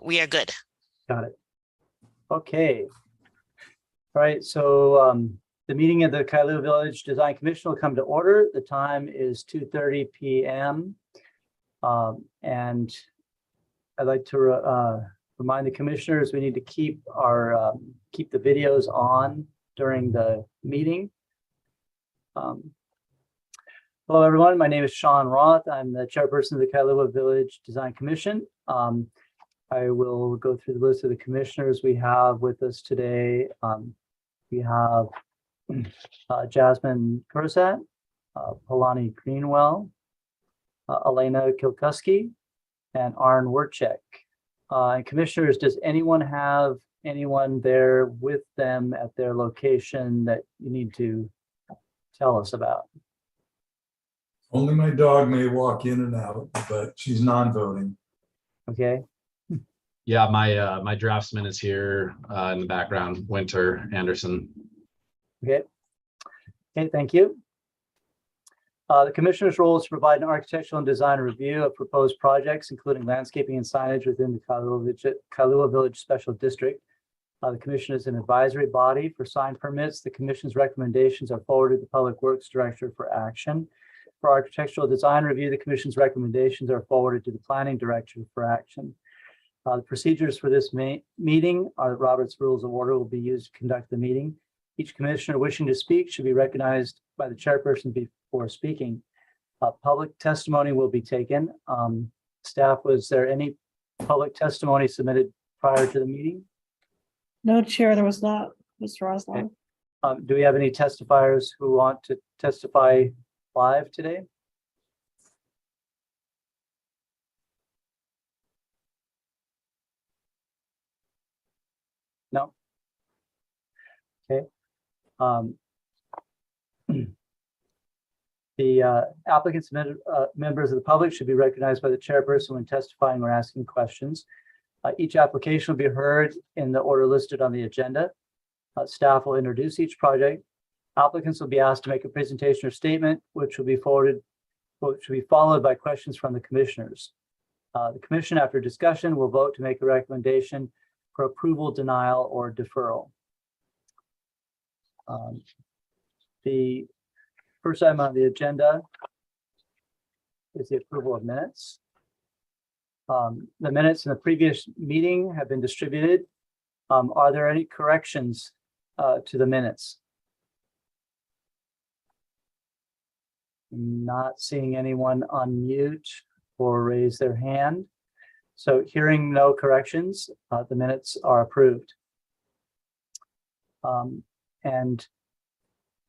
we are good. Got it. Okay. All right, so the meeting of the Kailua Village Design Commission will come to order. The time is 2:30 p.m. And I'd like to remind the commissioners we need to keep the videos on during the meeting. Hello, everyone. My name is Sean Roth. I'm the chairperson of the Kailua Village Design Commission. I will go through the list of the commissioners we have with us today. We have Jasmine Kursat, Polani Greenwell, Elena Kilkuski, and Arn Werchek. And commissioners, does anyone have anyone there with them at their location that you need to tell us about? Only my dog may walk in and out, but she's non-voting. Okay. Yeah, my draftsman is here in the background, Winter Anderson. Okay. Okay, thank you. The commissioner's role is to provide an architectural and design review of proposed projects, including landscaping and signage within the Kailua Village Special District. The commission is an advisory body for sign permits. The commission's recommendations are forwarded to the Public Works Director for action. For architectural design review, the commission's recommendations are forwarded to the Planning Director for action. The procedures for this meeting are Robert's Rules of Order will be used to conduct the meeting. Each commissioner wishing to speak should be recognized by the chairperson before speaking. Public testimony will be taken. Staff, was there any public testimony submitted prior to the meeting? No, Chair, there was not, Mr. Roslin. Okay. Do we have any testifiers who want to testify live today? No. Okay. The applicants and members of the public should be recognized by the chairperson when testifying or asking questions. Each application will be heard in the order listed on the agenda. Staff will introduce each project. Applicants will be asked to make a presentation or statement, which will be followed by questions from the commissioners. The commission, after discussion, will vote to make a recommendation for approval, denial, or deferral. The first item on the agenda is the approval of minutes. The minutes in the previous meeting have been distributed. Are there any corrections to the minutes? Not seeing anyone unmute or raise their hand. So hearing no corrections, the minutes are approved. And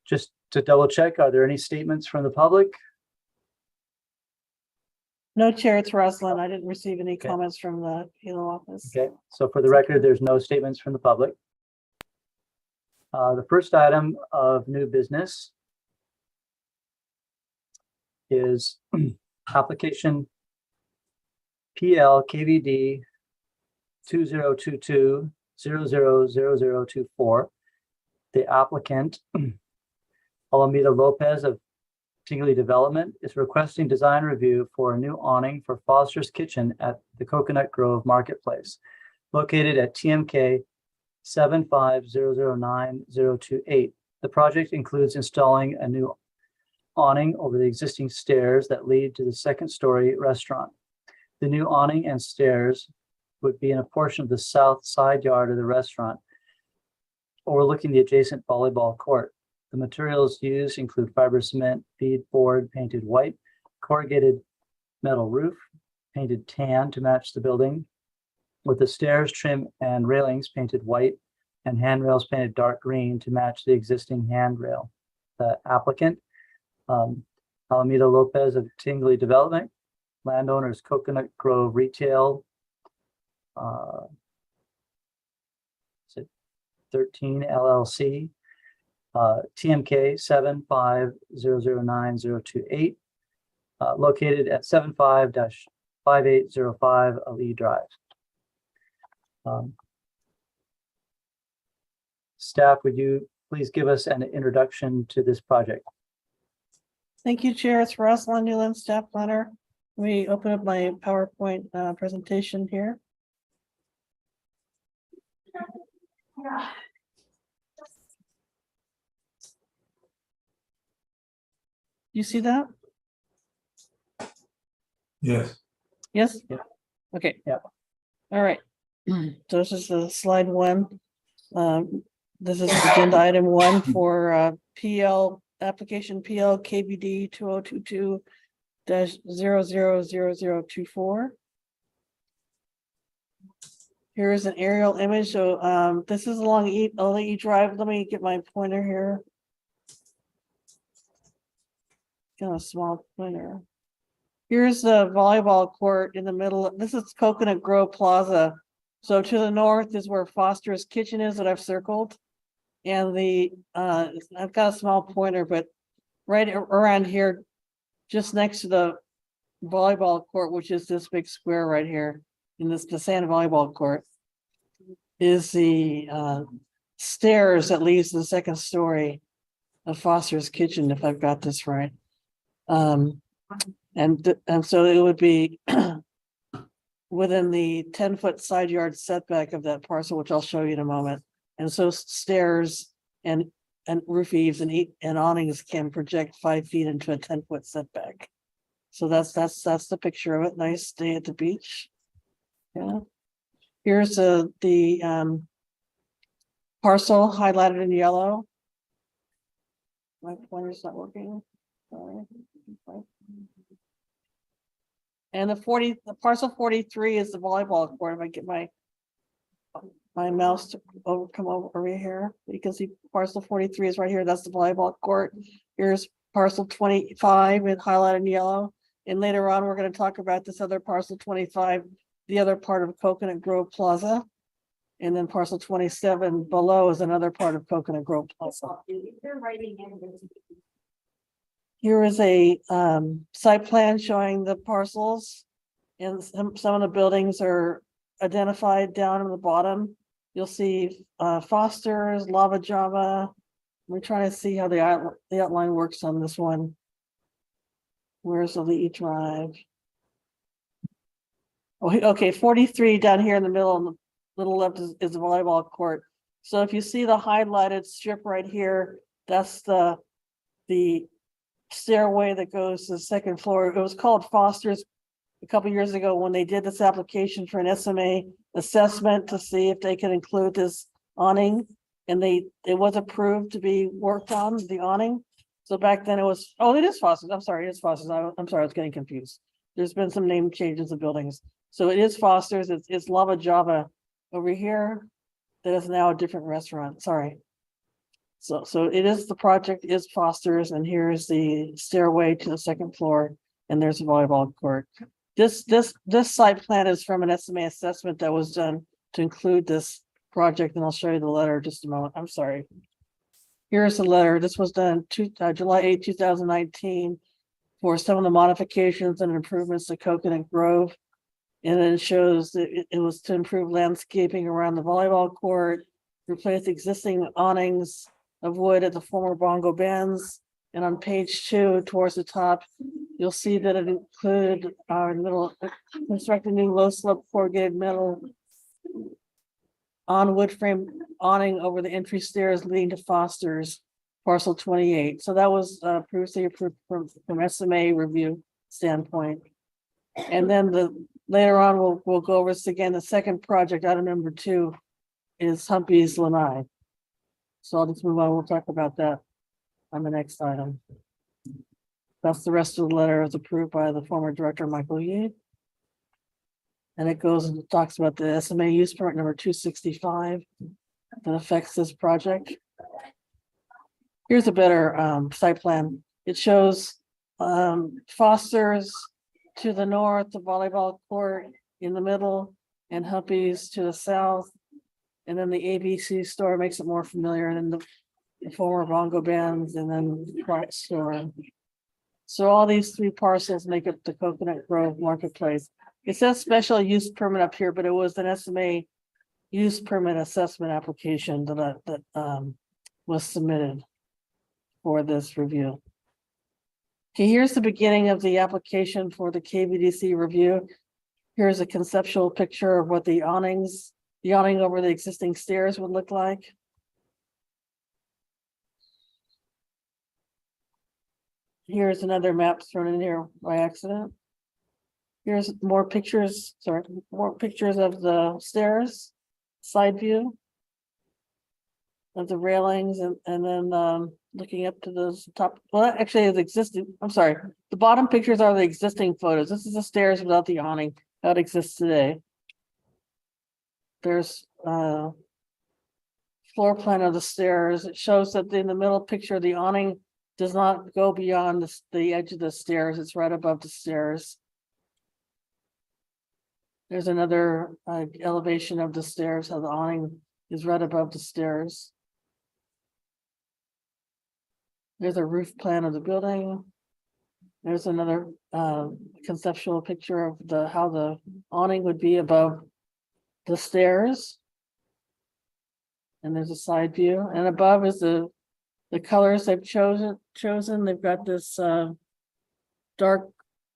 just to double check, are there any statements from the public? No, Chair, it's Roslin. I didn't receive any comments from the Hilo office. Okay, so for the record, there's no statements from the public. The first item of new business is application PL KVD 2022-000024. The applicant, Alameda Lopez of Tingley Development, is requesting design review for a new awning for Foster's Kitchen at the Coconut Grove Marketplace, located at TMK 75009-028. The project includes installing a new awning over the existing stairs that lead to the second-story restaurant. The new awning and stairs would be in a portion of the south side yard of the restaurant, overlooking the adjacent volleyball court. The materials used include fiber cement, bead board painted white, corrugated metal roof, painted tan to match the building, with the stairs, trim, and railings painted white, and handrails painted dark green to match the existing handrail. The applicant, Alameda Lopez of Tingley Development, landowners Coconut Grove Retail, 13 LLC, TMK 75009-028, located at 75-5805 Ali Drive. Staff, would you please give us an introduction to this project? Thank you, Chair. It's Rosalind Newland, staff planner. Let me open up my PowerPoint presentation here. You see that? Yes. Yes? Yeah. Okay. Yeah. All right. So this is the slide one. This is agenda item one for PL application PL KBD 2022-000024. Here is an aerial image. So this is along E Drive. Let me get my pointer here. Got a small pointer. Here's the volleyball court in the middle. This is Coconut Grove Plaza. So to the north is where Foster's Kitchen is that I've circled. And I've got a small pointer, but right around here, just next to the volleyball court, which is this big square right here in the sand volleyball court, is the stairs that leads to the second story of Foster's Kitchen, if I've got this right. And so it would be within the 10-foot side yard setback of that parcel, which I'll show you in a moment. And so stairs and roof eaves and awnings can project 5 feet into a 10-foot setback. So that's the picture of it. Nice day at the beach. Yeah. Here's the parcel highlighted in yellow. My pointer's not working. Sorry. And the parcel 43 is the volleyball court. If I get my mouse to come over here, you can see parcel 43 is right here. That's the volleyball court. Here's parcel 25 with highlighted in yellow. And later on, we're going to talk about this other parcel 25, the other part of Coconut Grove Plaza. And then parcel 27 below is another part of Coconut Grove Plaza. Here is a site plan showing the parcels, and some of the buildings are identified down in the bottom. You'll see Foster's, Lava Java. We're trying to see how the outline works on this one. Where's the E Drive? Oh, okay, 43 down here in the middle, on the little left is the volleyball court. So if you see the highlighted strip right here, that's the stairway that goes to the second floor. It was called Foster's a couple years ago when they did this application for an SMA assessment to see if they could include this awning, and it was approved to be worked on, the awning. So back then it was, oh, it is Foster's. I'm sorry, it is Foster's. I'm sorry, I was getting confused. There's been some name changes of buildings. So it is Foster's. It's Lava Java over here. That is now a different restaurant. Sorry. So it is, the project is Foster's, and here's the stairway to the second floor, and there's a volleyball court. This site plan is from an SMA assessment that was done to include this project, and I'll show you the letter in just a moment. I'm sorry. Here's the letter. This was done July 8, 2019 for some of the modifications and improvements to Coconut Grove. And then it shows that it was to improve landscaping around the volleyball court, replace existing awnings of wood at the former Bongo Benz. And on page 2, towards the top, you'll see that it included our construct a new low slope corrugated metal on wood frame awning over the entry stairs leading to Foster's, parcel 28. So that was previously approved from SMA review standpoint. And then later on, we'll go over this again. The second project, item number 2, is Humpy's Lanai. So I'll just move on. We'll talk about that on the next item. That's the rest of the letter as approved by the former director, Michael Yee. And it goes and talks about the SMA use permit number 265 that affects this project. Here's a better site plan. It shows Foster's to the north, the volleyball court in the middle, and Humpy's to the south. And then the ABC store makes it more familiar, and then the former Bongo Benz, and then the Clark store. So all these 3 parcels make up the Coconut Grove Marketplace. It says special use permit up here, but it was an SMA use permit assessment application that was submitted for this review. Okay, here's the beginning of the application for the KVDC review. Here's a conceptual picture of what the awnings the awning over the existing stairs would look like. Here's another map thrown in here by accident. Here's more pictures, sorry, more pictures of the stairs, side view of the railings, and then looking up to those top, well, that actually is existing, I'm sorry. The bottom pictures are the existing photos. This is the stairs without the awning that exists today. There's floor plan of the stairs. It shows that in the middle picture, the awning does not go beyond the edge of the stairs. It's right above the stairs. There's another elevation of the stairs, how the awning is right above the stairs. There's a roof plan of the building. There's another conceptual picture of how the awning would be above the stairs. And there's a side view, and above is the colors they've chosen. They've got this dark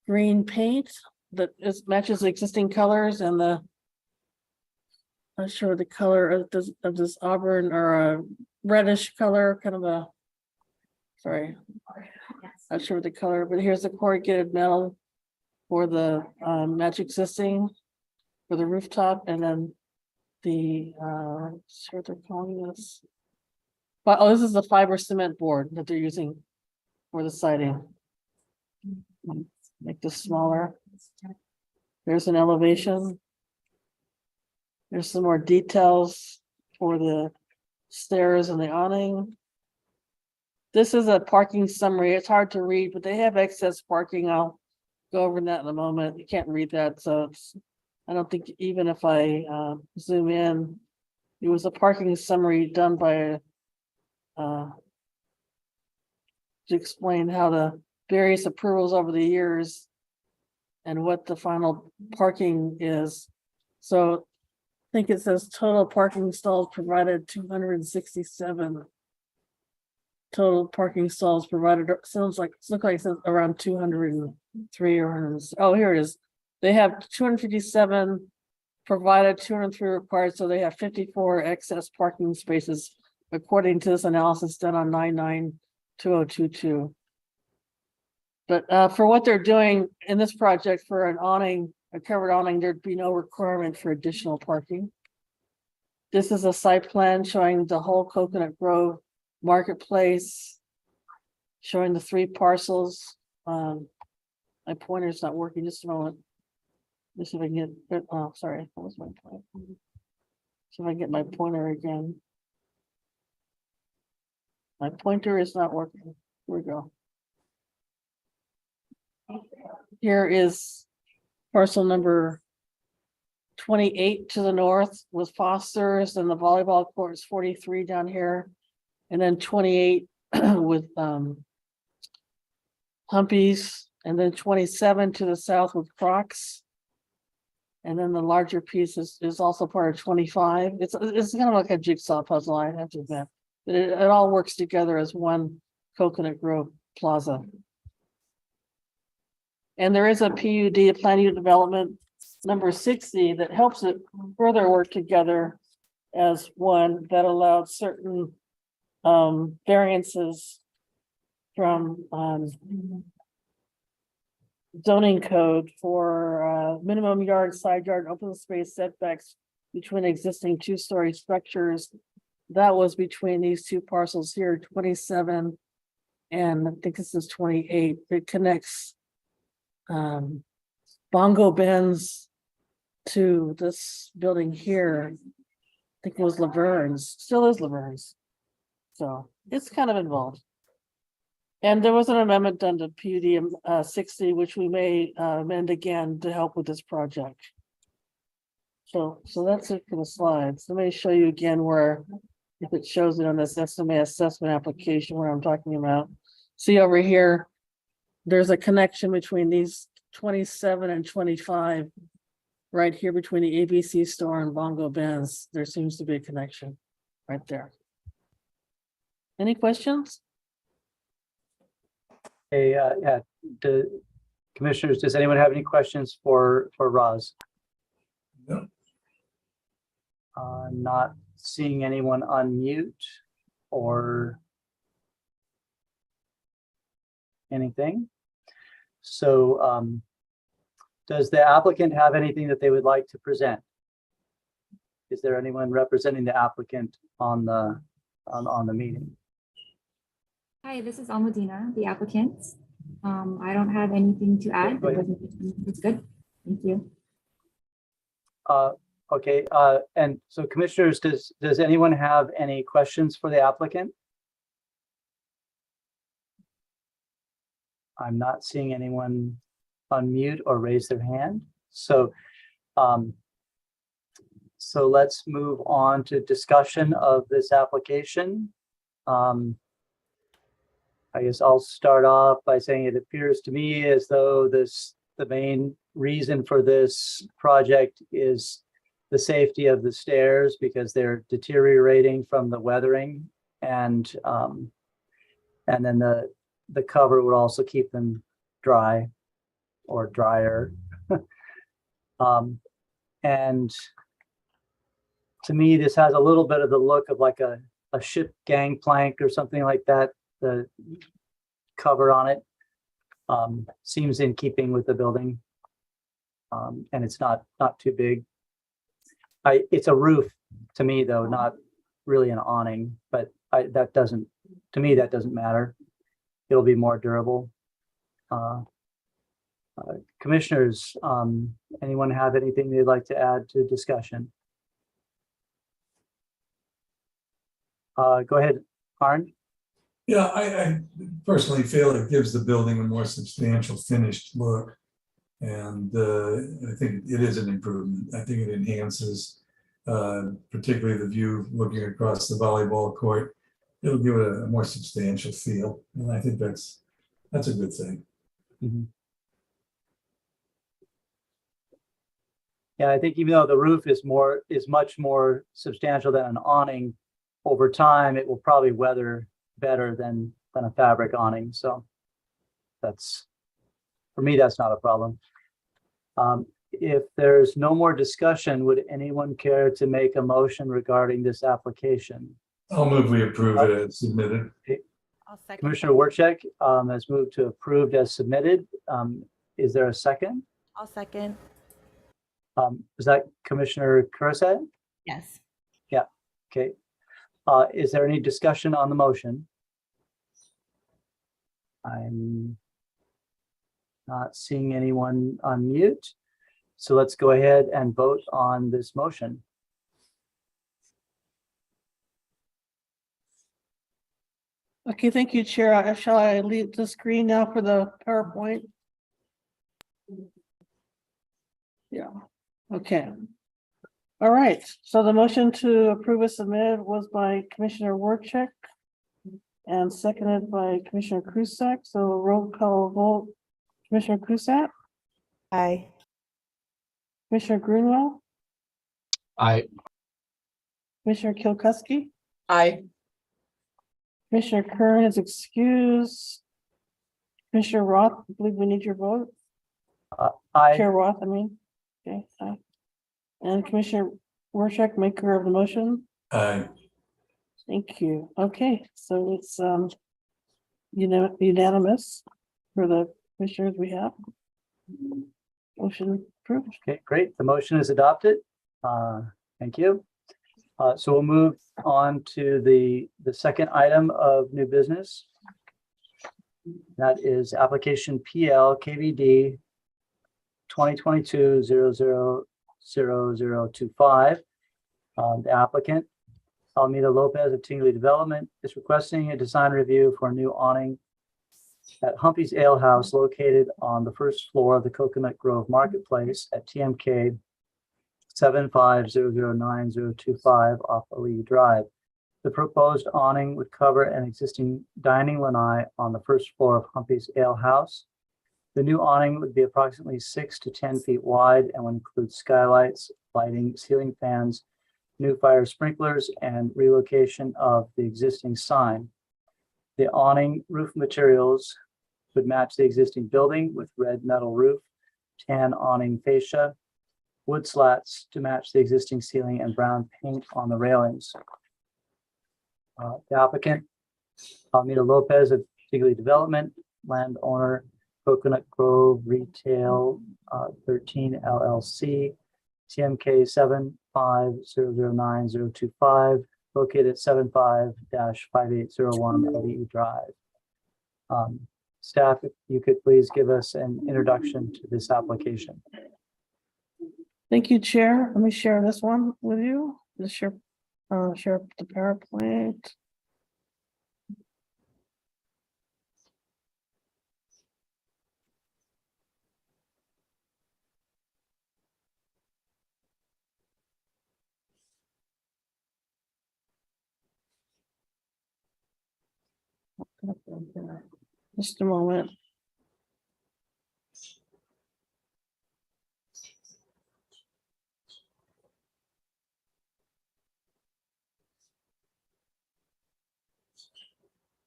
green paint that matches the existing colors, and I'm not sure the color of this auburn or a reddish color, kind of a, sorry, not sure the color, but here's the corrugated metal for the match existing for the rooftop, and then the sure they're calling this. But this is the fiber cement board that they're using for the siding. Make this smaller. There's an elevation. There's some more details for the stairs and the awning. This is a parking summary. It's hard to read, but they have excess parking. I'll go over that in a moment. You can't read that, so I don't think even if I zoom in, it was a parking summary done by to explain how the various approvals over the years and what the final parking is. So I think it says total parking stalls provided 267. Total parking stalls provided, sounds like, looks like it says around 203 or 100. Oh, here it is. They have 257 provided, 203 required, so they have 54 excess parking spaces according to this analysis done on 9/9/2022. But for what they're doing in this project for an awning, a covered awning, there'd be no requirement for additional parking. This is a site plan showing the whole Coconut Grove marketplace, showing the 3 parcels. My pointer's not working, just a moment. Let's see if I can get, oh, sorry, what was my point? See if I can get my pointer again. My pointer is not working. Here we go. Here is parcel number 28 to the north with Foster's, and the volleyball court is 43 down here. And then 28 with Humpies, and then 27 to the south with Crocs. And then the larger piece is also part of 25. It's kind of like a jigsaw puzzle, I have to admit. But it all works together as one Coconut Grove Plaza. And there is a PUD, a plan unit development number 60, that helps it further work together as one that allowed certain variances from zoning code for minimum yard, side yard, open space setbacks between existing 2-story structures. That was between these 2 parcels here, 27, and I think this is 28. It connects Bongo Ben's to this building here. I think it was Laverne's, still is Laverne's. So it's kind of involved. And there was an amendment done to PUD 60, which we may amend again to help with this project. So that's it for the slides. Let me show you again where, if it shows it on this SMA assessment application where I'm talking about. See over here, there's a connection between these 27 and 25. Right here between the ABC store and Bongo Ben's, there seems to be a connection right there. Any questions? Hey, yeah, commissioners, does anyone have any questions for Roz? No. Not seeing anyone unmute or anything. So does the applicant have anything that they would like to present? Is there anyone representing the applicant on the meeting? Hi, this is Almudena, the applicant. I don't have anything to add. The presentation is good. Thank you. Okay, and so commissioners, does anyone have any questions for the applicant? I'm not seeing anyone unmute or raise their hand. So let's move on to discussion of this application. I guess I'll start off by saying it appears to me as though the main reason for this project is the safety of the stairs because they're deteriorating from the weathering, and then the cover would also keep them dry or drier. And to me, this has a little bit of the look of like a ship gangplank or something like that. The cover on it seems in keeping with the building, and it's not too big. It's a roof to me, though, not really an awning, but to me that doesn't matter. It'll be more durable. Commissioners, anyone have anything they'd like to add to discussion? Go ahead, Arn. Yeah, I personally feel it gives the building a more substantial finished look. And I think it is an improvement. I think it enhances particularly the view looking across the volleyball court. It'll give it a more substantial feel. And I think that's a good thing. Mm-hmm. Yeah, I think even though the roof is much more substantial than an awning, over time it will probably weather better than a fabric awning. So for me, that's not a problem. If there's no more discussion, would anyone care to make a motion regarding this application? I'll move we approve it as submitted. I'll second. Commissioner Warcheck has moved to approved as submitted. Is there a second? I'll second. Is that Commissioner Kursad? Yes. Yeah. Okay. Is there any discussion on the motion? I'm not seeing anyone unmute. So let's go ahead and vote on this motion. Okay, thank you, Chair. Shall I leave the screen now for the PowerPoint? Yeah, okay. All right, so the motion to approve as submitted was by Commissioner Warcheck and seconded by Commissioner Krusak. So roll call vote. Commissioner Krusak, Aye. Commissioner Grunwell, Aye. Commissioner Kilkuski, Aye. Commissioner Kern is excused. Commissioner Roth, I believe we need your vote. Aye. Chair Roth, I mean. Okay, aye. And Commissioner Warcheck, maker of the motion. Aye. Thank you. Okay, so it's unanimous for the commissioners we have. Motion approved. Okay, great. The motion is adopted. Thank you. So we'll move on to the second item of new business. That is application PL KVD 2022-000025. The applicant, Almeda Lopez of Tingley Development, is requesting a design review for a new awning at Humpy's Ale House located on the first floor of the Coconut Grove Marketplace at TMK 75009025 off Ali Drive. The proposed awning would cover an existing dining lanai on the first floor of Humpy's Ale House. The new awning would be approximately 6 to 10 feet wide and would include skylights, lighting, ceiling fans, new fire sprinklers, and relocation of the existing sign. The awning roof materials would match the existing building with red metal roof, tan awning fascia, wood slats to match the existing ceiling and brown paint on the railings. The applicant, Almeda Lopez of Digley Development, landowner, Coconut Grove Retail 13 LLC, TMK 75009-025, located at 75-5801 LDE Drive. Staff, if you could please give us an introduction to this application. Thank you, Chair. Let me share this one with you. Just share the PowerPoint. Just a moment.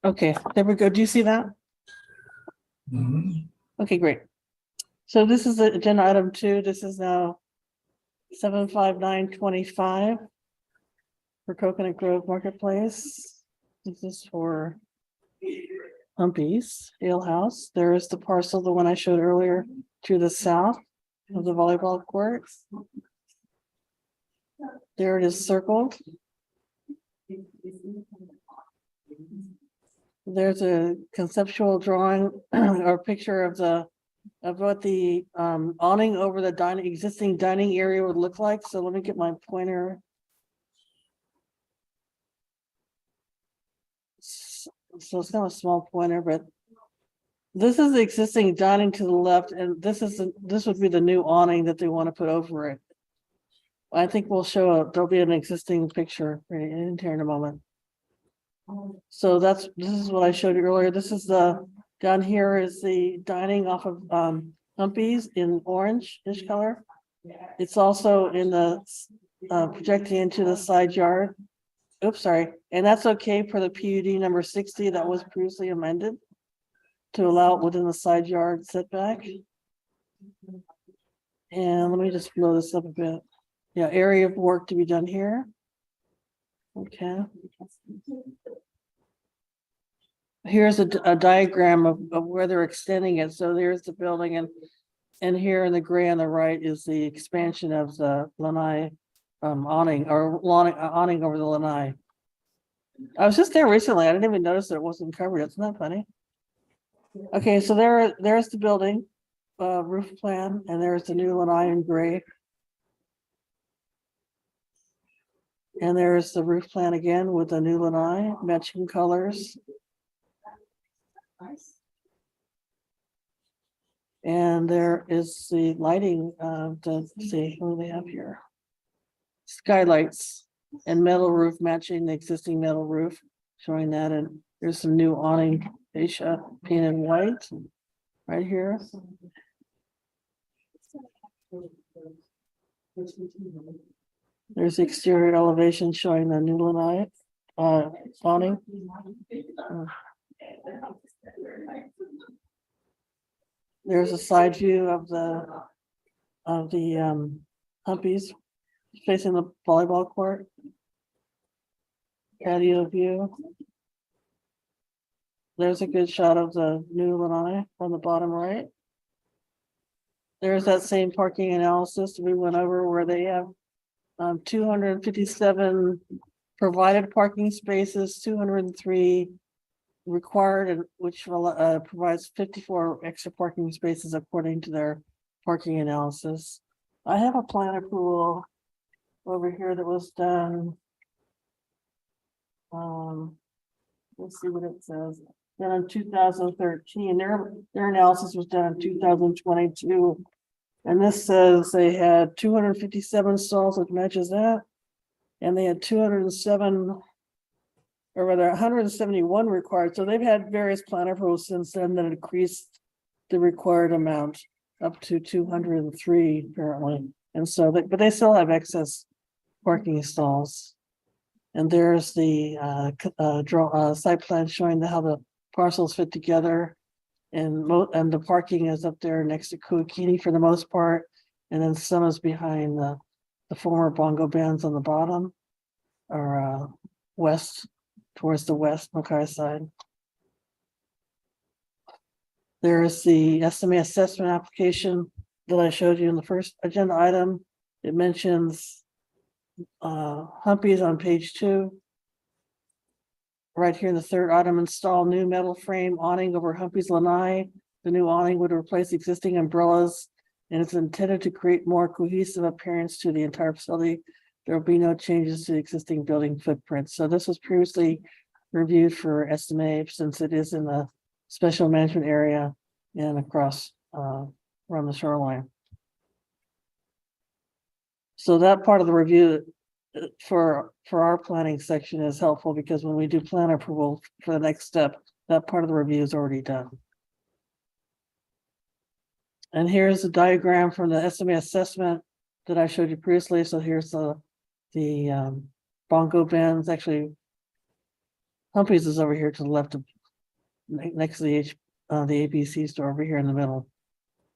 Okay, there we go. Do you see that? Mhm. Okay, great. So this is agenda item 2. This is now 75925 for Coconut Grove Marketplace. This is for Humpy's Ale House. There is the parcel, the one I showed earlier, to the south of the volleyball court. There it is circled. There's a conceptual drawing or picture of what the awning over the existing dining area would look like. So let me get my pointer. So it's kind of a small pointer, but this is the existing dining to the left, and this would be the new awning that they want to put over it. I think we'll there'll be an existing picture in here in a moment. So this is what I showed you earlier. This is down here is the dining off of Humpy's in orange-ish color. It's also in the projecting into the side yard. Oops, sorry. And that's okay for the PUD number 60 that was previously amended to allow it within the side yard setback. And let me just blow this up a bit. Yeah, area of work to be done here. Okay. Here's a diagram of where they're extending it. So there's the building, and here in the gray on the right is the expansion of the lanai awning over the lanai. I was just there recently. I didn't even notice that it wasn't covered. Isn't that funny? Okay, so there's the building roof plan, and there's the new lanai in gray. And there's the roof plan again with the new lanai, matching colors. And there is the lighting, let's see, what do they have here? Skylights and metal roof matching the existing metal roof, showing that. And there's some new awning fascia painted white right here. There's the exterior elevation showing the new lanai awning. There's a side view of the Humpy's facing the volleyball court. Patio view. There's a good shot of the new lanai on the bottom right. There's that same parking analysis we went over where they have 257 provided parking spaces, 203 required, and which provides 54 extra parking spaces according to their parking analysis. I have a plan approval over here that was done. Let's see what it says. Done in 2013. Their analysis was done in 2022. And this says they had 257 stalls, which matches that. And they had 207, or rather 171 required. So they've had various plan approvals since then that increased the required amount up to 203 apparently. And so, but they still have excess parking stalls. And there's the site plan showing how the parcels fit together. And the parking is up there next to Kuakini for the most part. And then some is behind the former bongo bands on the bottom, or west, towards the west Mackay side. There is the SMA assessment application that I showed you in the first agenda item. It mentions Humpy's on page 2. Right here in the third item, install new metal frame awning over Humpy's lanai. The new awning would replace existing umbrellas and it's intended to create more cohesive appearance to the entire facility. There will be no changes to the existing building footprint. So this was previously reviewed for SMA since it is in the special management area and across around the shoreline. So that part of the review for our planning section is helpful because when we do plan approval for the next step, that part of the review is already done. And here's a diagram from the SMA assessment that I showed you previously. So here's the bongo bands. Actually, Humpy's is over here to the left of next to the ABC store over here in the middle.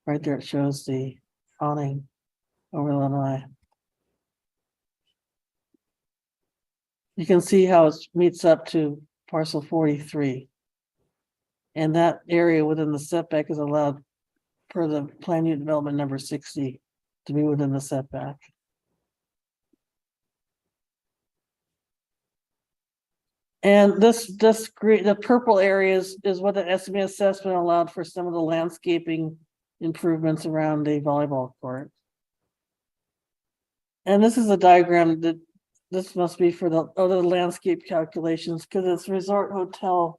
Right there, it shows the awning over the lanai. You can see how it meets up to parcel 43. And that area within the setback is allowed per the plan unit development number 60 to be within the setback. And this green, the purple areas is what the SMA assessment allowed for some of the landscaping improvements around the volleyball court. And this is a diagram that this must be for the other landscape calculations because it's resort hotel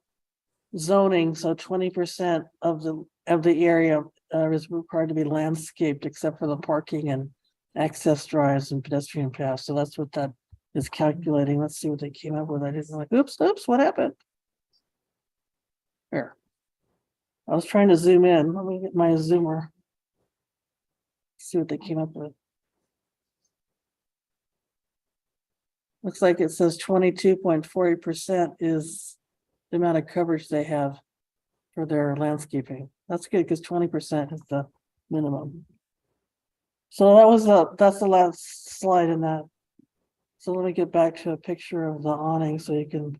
zoning. So 20% of the area is required to be landscaped except for the parking and access drives and pedestrian paths. So that's what that is calculating. Let's see what they came up with. I didn't like, oops, what happened? Here. I was trying to zoom in. Let me get my zoomer. See what they came up with. Looks like it says 22.40% is the amount of coverage they have for their landscaping. That's good because 20% is the minimum. So that's the last slide in that. So let me get back to a picture of the awning so you can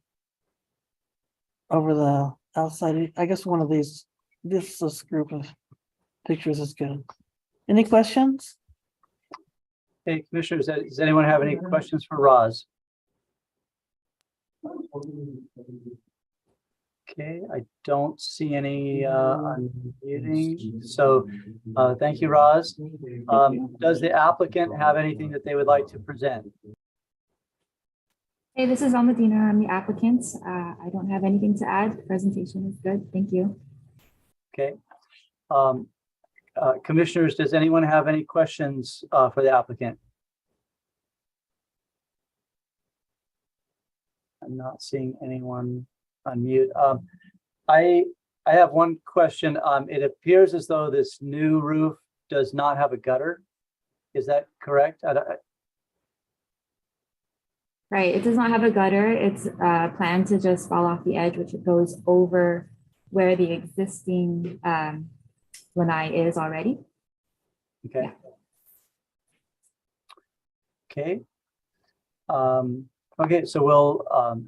over the outside. I guess one of this group of pictures is good. Any questions? Hey, commissioners, does anyone have any questions for Roz? Okay, I don't see any unmuting. So thank you, Roz. Does the applicant have anything that they would like to present? Hey, this is Almadina. I'm the applicant. I don't have anything to add. The presentation is good. Thank you. Okay. Commissioners, does anyone have any questions for the applicant? I'm not seeing anyone unmute. I have one question. It appears as though this new roof does not have a gutter. Is that correct? Right. It does not have a gutter. It's planned to just fall off the edge, which it goes over where the existing lanai is already. Okay. Yeah. Okay. Okay, so we'll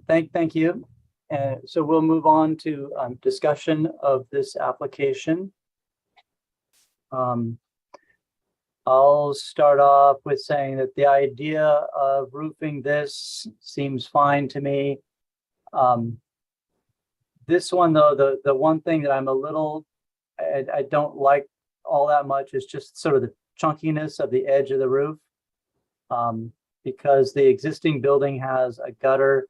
thank you. So we'll move on to discussion of this application. I'll start off with saying that the idea of roofing this seems fine to me. This one though, the one thing that I'm a little, I don't like all that much is just sort of the chunkiness of the edge of the roof. Because the existing building has a gutter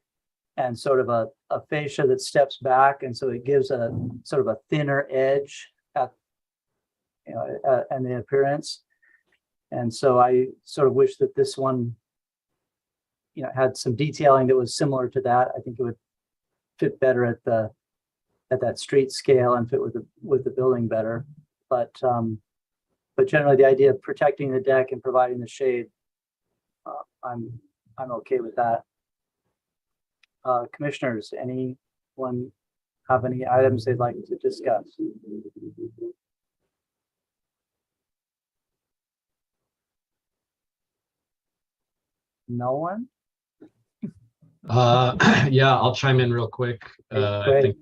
and sort of a fascia that steps back. And so it gives a sort of a thinner edge at, and the appearance. And so I sort of wish that this one, had some detailing that was similar to that. I think it would fit better at that street scale and fit with the building better. But generally the idea of protecting the deck and providing the shade, I'm okay with that. Commissioners, anyone have any items they'd like to discuss? No one? Yeah, I'll chime in real quick. Go I ahead, think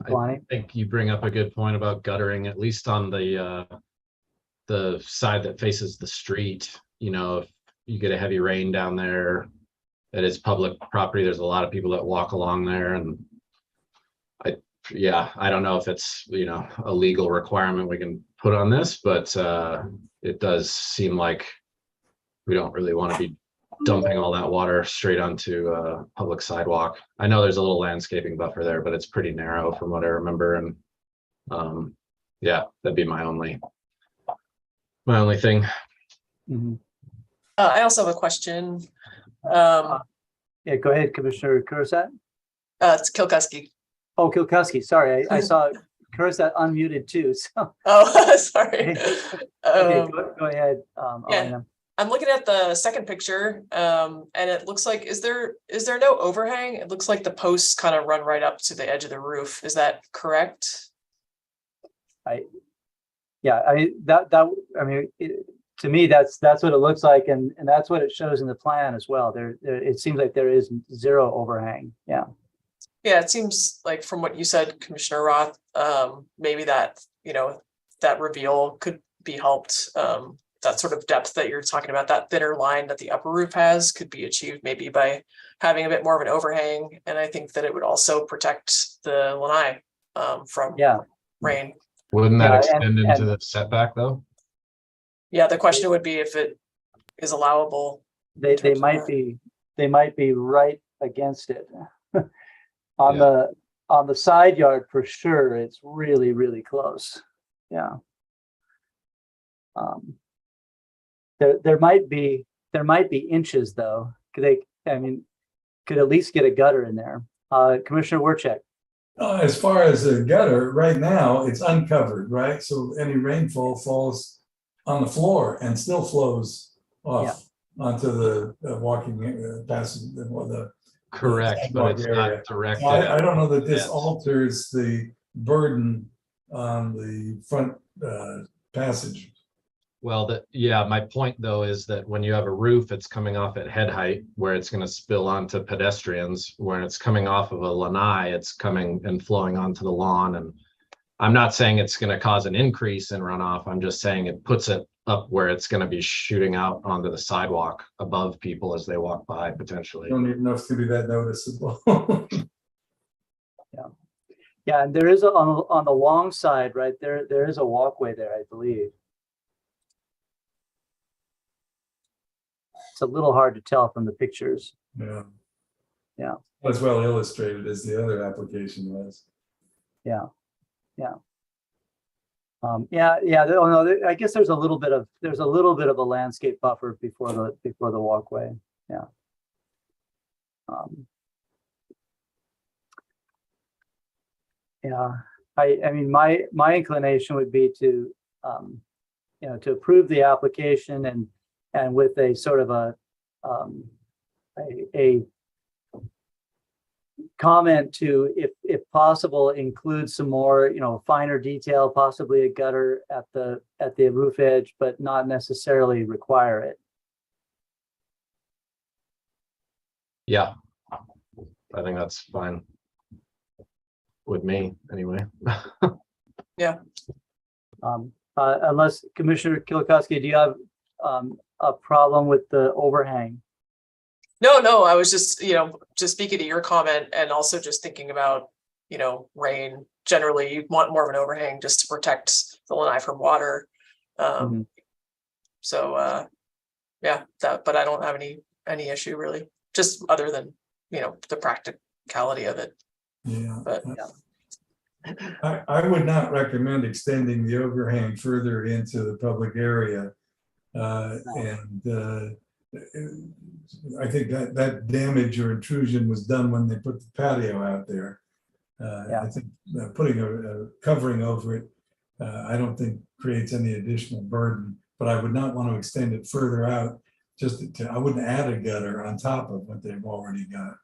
Lonnie. you bring up a good point about guttering, at least on the side that faces the street. You know, if you get a heavy rain down there, that is public property. There's a lot of people that walk along there, and I don't know if it's, you know, a legal requirement we can put on this, but it does seem like we don't really want to be dumping all that water straight onto a public sidewalk. I know there's a little landscaping buffer there, but it's pretty narrow from what I remember. And yeah, that'd be my only thing. Mhm. I also have a question. Yeah, go ahead, Commissioner Kursat. It's Kilkuski. Oh, Kilkuski, sorry, I saw Kursat unmuted too, so. Oh, sorry. Okay, go ahead, yeah. Elena. I'm looking at the second picture, and it looks like, is there no overhang? It looks like the posts kind of run right up to the edge of the roof. Is that correct? Yeah, to me, that's what it looks like, and that's what it shows in the plan as well. It seems like there is zero overhang. Yeah. Yeah, it seems like from what you said, Commissioner Roth, maybe that, you know, that reveal could be helped. That sort of depth that you're talking about, that thinner line that the upper roof has, could be achieved maybe by having a bit more of an overhang. And I think that it would also protect the lanai from rain. Wouldn't that Yeah, extend into the setback though? Yeah, the question would be if it is allowable. They terms of might that. they might be right against it. On Yeah. the side yard for sure, it's really, really close. Yeah. There might be inches though. Could at least get a gutter in there. Commissioner Wercheck. As far as the gutter, right now, it's uncovered, right? So any rainfall falls on the floor and still flows off onto the walking passage. Correct, but it's not directed. I don't know that this Yes. alters the burden on the front passage. Well, my point though is that when you have a roof, it's coming off at head height where it's going to spill onto pedestrians. When it's coming off of a lanai, it's coming and flowing onto the lawn. And I'm not saying it's going to cause an increase in runoff. I'm just saying it puts it up where it's going to be shooting out onto the sidewalk above people as they walk by potentially. Don't even know if it's gonna be that noticeable. Yeah, and there is on the long side, right there is a walkway there, I believe. It's a little hard to tell from the pictures. Yeah. Yeah. As well illustrated as the other application was. Yeah. I guess there's a little bit of a landscape buffer before the walkway. Yeah. I mean, my inclination would be to approve the application and with a sort of a comment to, if possible, include some more, finer detail, possibly a gutter at the roof edge, but not necessarily require it. Yeah, I think that's fine with me anyway. Unless Commissioner Kilikoski, do you have a problem with the overhang? No, I was just speaking to your comment and also just thinking about, rain. Generally, you want more of an overhang just to protect the lanai from water. So, but I don't have any issue really, just other than, the practicality of it. Yeah. But I would not recommend extending the overhang further into the public area. And I think that damage or intrusion was done when they put the patio out there. I think putting a covering over it, I don't think creates any additional burden, but I would not want to extend it further out. I wouldn't add a gutter on top of what they've already got.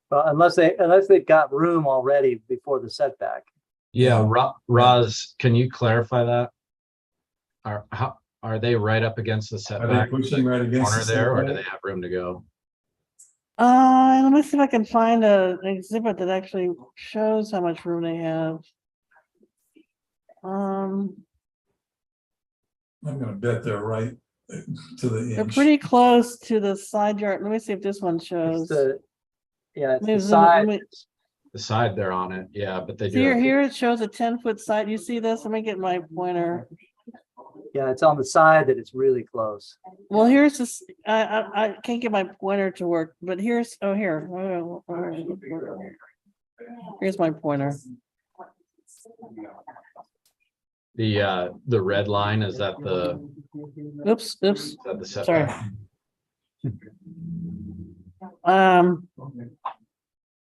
Well, unless they've got room already before the setback. Yeah, Roz, can you clarify that? Are they right up against the Are they setback pushing right against corner the there, or do setback? they have room to go? Let me see if I can find an exhibit that actually shows how much room they have. I'm gonna bet they're right to the They're inch. pretty close to the side yard. Let me see if this one It's shows. the, yeah, it's Let me the zoom in, let side. me- The side they're on it, yeah, but they do. Here, have- here it shows a 10-foot side. You see this? Let me get my pointer. Yeah, it's on the side that it's really close. Well, here's this, I can't get my pointer to work, but here's, oh, here. Here's my pointer. The red line, is that Oops, is that the sorry. setback?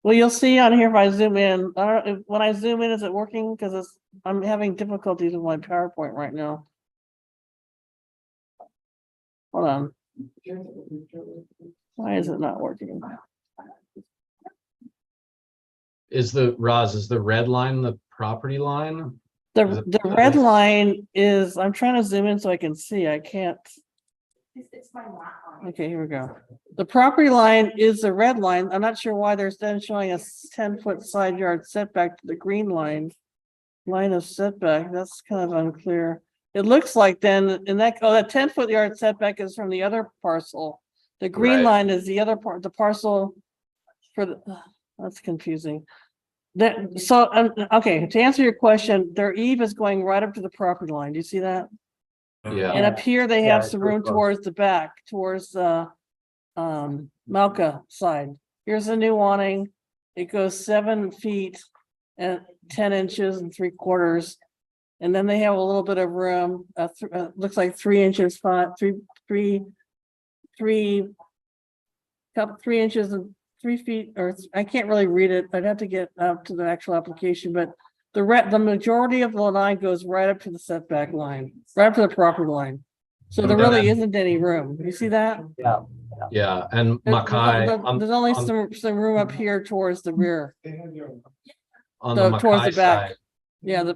Well, you'll see on here if I zoom in, I don't, when I zoom in, is it working? Because I'm having difficulties with my PowerPoint right now. Hold on. Why is it not working? Is the red line the property line? Is it- The red line is, I'm trying to zoom in so I can see, I can't. Okay, here we go. The property line is the red line. I'm not sure why there's then showing a 10-foot side yard setback to the green line. Line of setback, that's kind of unclear. It looks like then in that, oh, that 10-foot yard setback is from the other parcel. The green Right. line is the other part, the parcel for the, that's confusing. That, so, okay, to answer your question, their eve is going right up to the property line. Do you see that? Yeah. And up here, they Yeah, have it's some real room close. towards the back, towards the Malka side. Here's a new awning. It goes 7 feet and 10 inches and 3/4. And then they have a little bit of room, looks like 3 inches, 3 inches and 3 feet, or I can't really read it. I'd have to get up to the actual application, but the majority of the line goes right up to the setback line, right up to the property line. So there really isn't any room. You see that? Yeah. Yeah, and There's Mackay, there's only some room up here towards the rear, on the towards the Mackay back. side, Yeah, the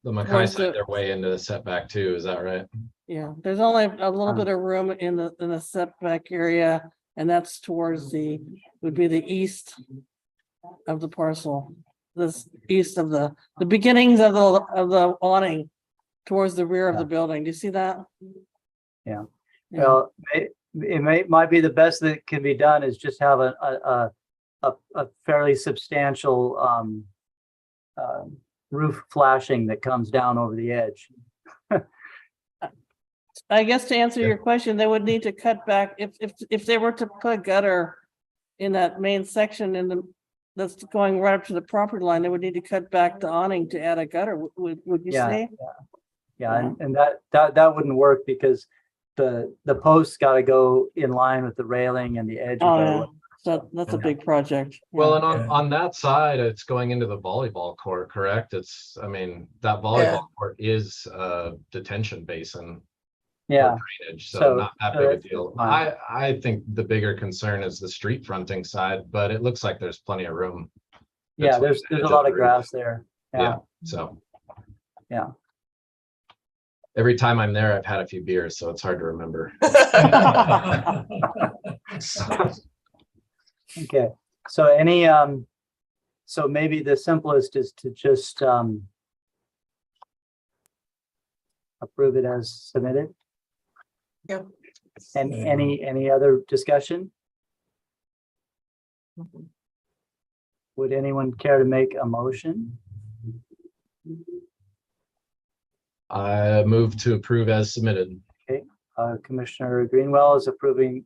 Mackay towards side, the- they're way into the setback too, is that right? yeah, there's only a little bit of room in the setback area, and that's towards would be the east of the parcel. This east of the beginnings of the awning towards the rear of the building. Do you see that? Yeah. Yeah. Well, might be the best that can be done is just have a fairly substantial roof flashing that comes down over the edge. I guess to answer Yeah. your question, they would need to cut back if they were to put a gutter in that main section that's going right up to the property line, they would need to cut back the awning to add a gutter. Would you Yeah, say? Yeah, and that wouldn't work because the posts got to go in line with the railing and the edge. Oh, of yeah. the So that's a big project. Well, Yeah. and Yeah. on that side, it's going into the volleyball court, correct? I mean, that volleyball court is a detention basin. Yeah, Drainage, So- so not that so big a that's deal. fine. I think the bigger concern is the street fronting side, but it looks like there's plenty of room. yeah. That's There's what a the lot of roof. grass there. Yeah, so. Yeah. Every time I'm there, I've had a few beers, so it's hard to remember. Okay. So so maybe the simplest is to just approve it as submitted. Yep. And any other discussion? Would anyone care to make a motion? I move to approve as submitted. Commissioner Greenwell is approving,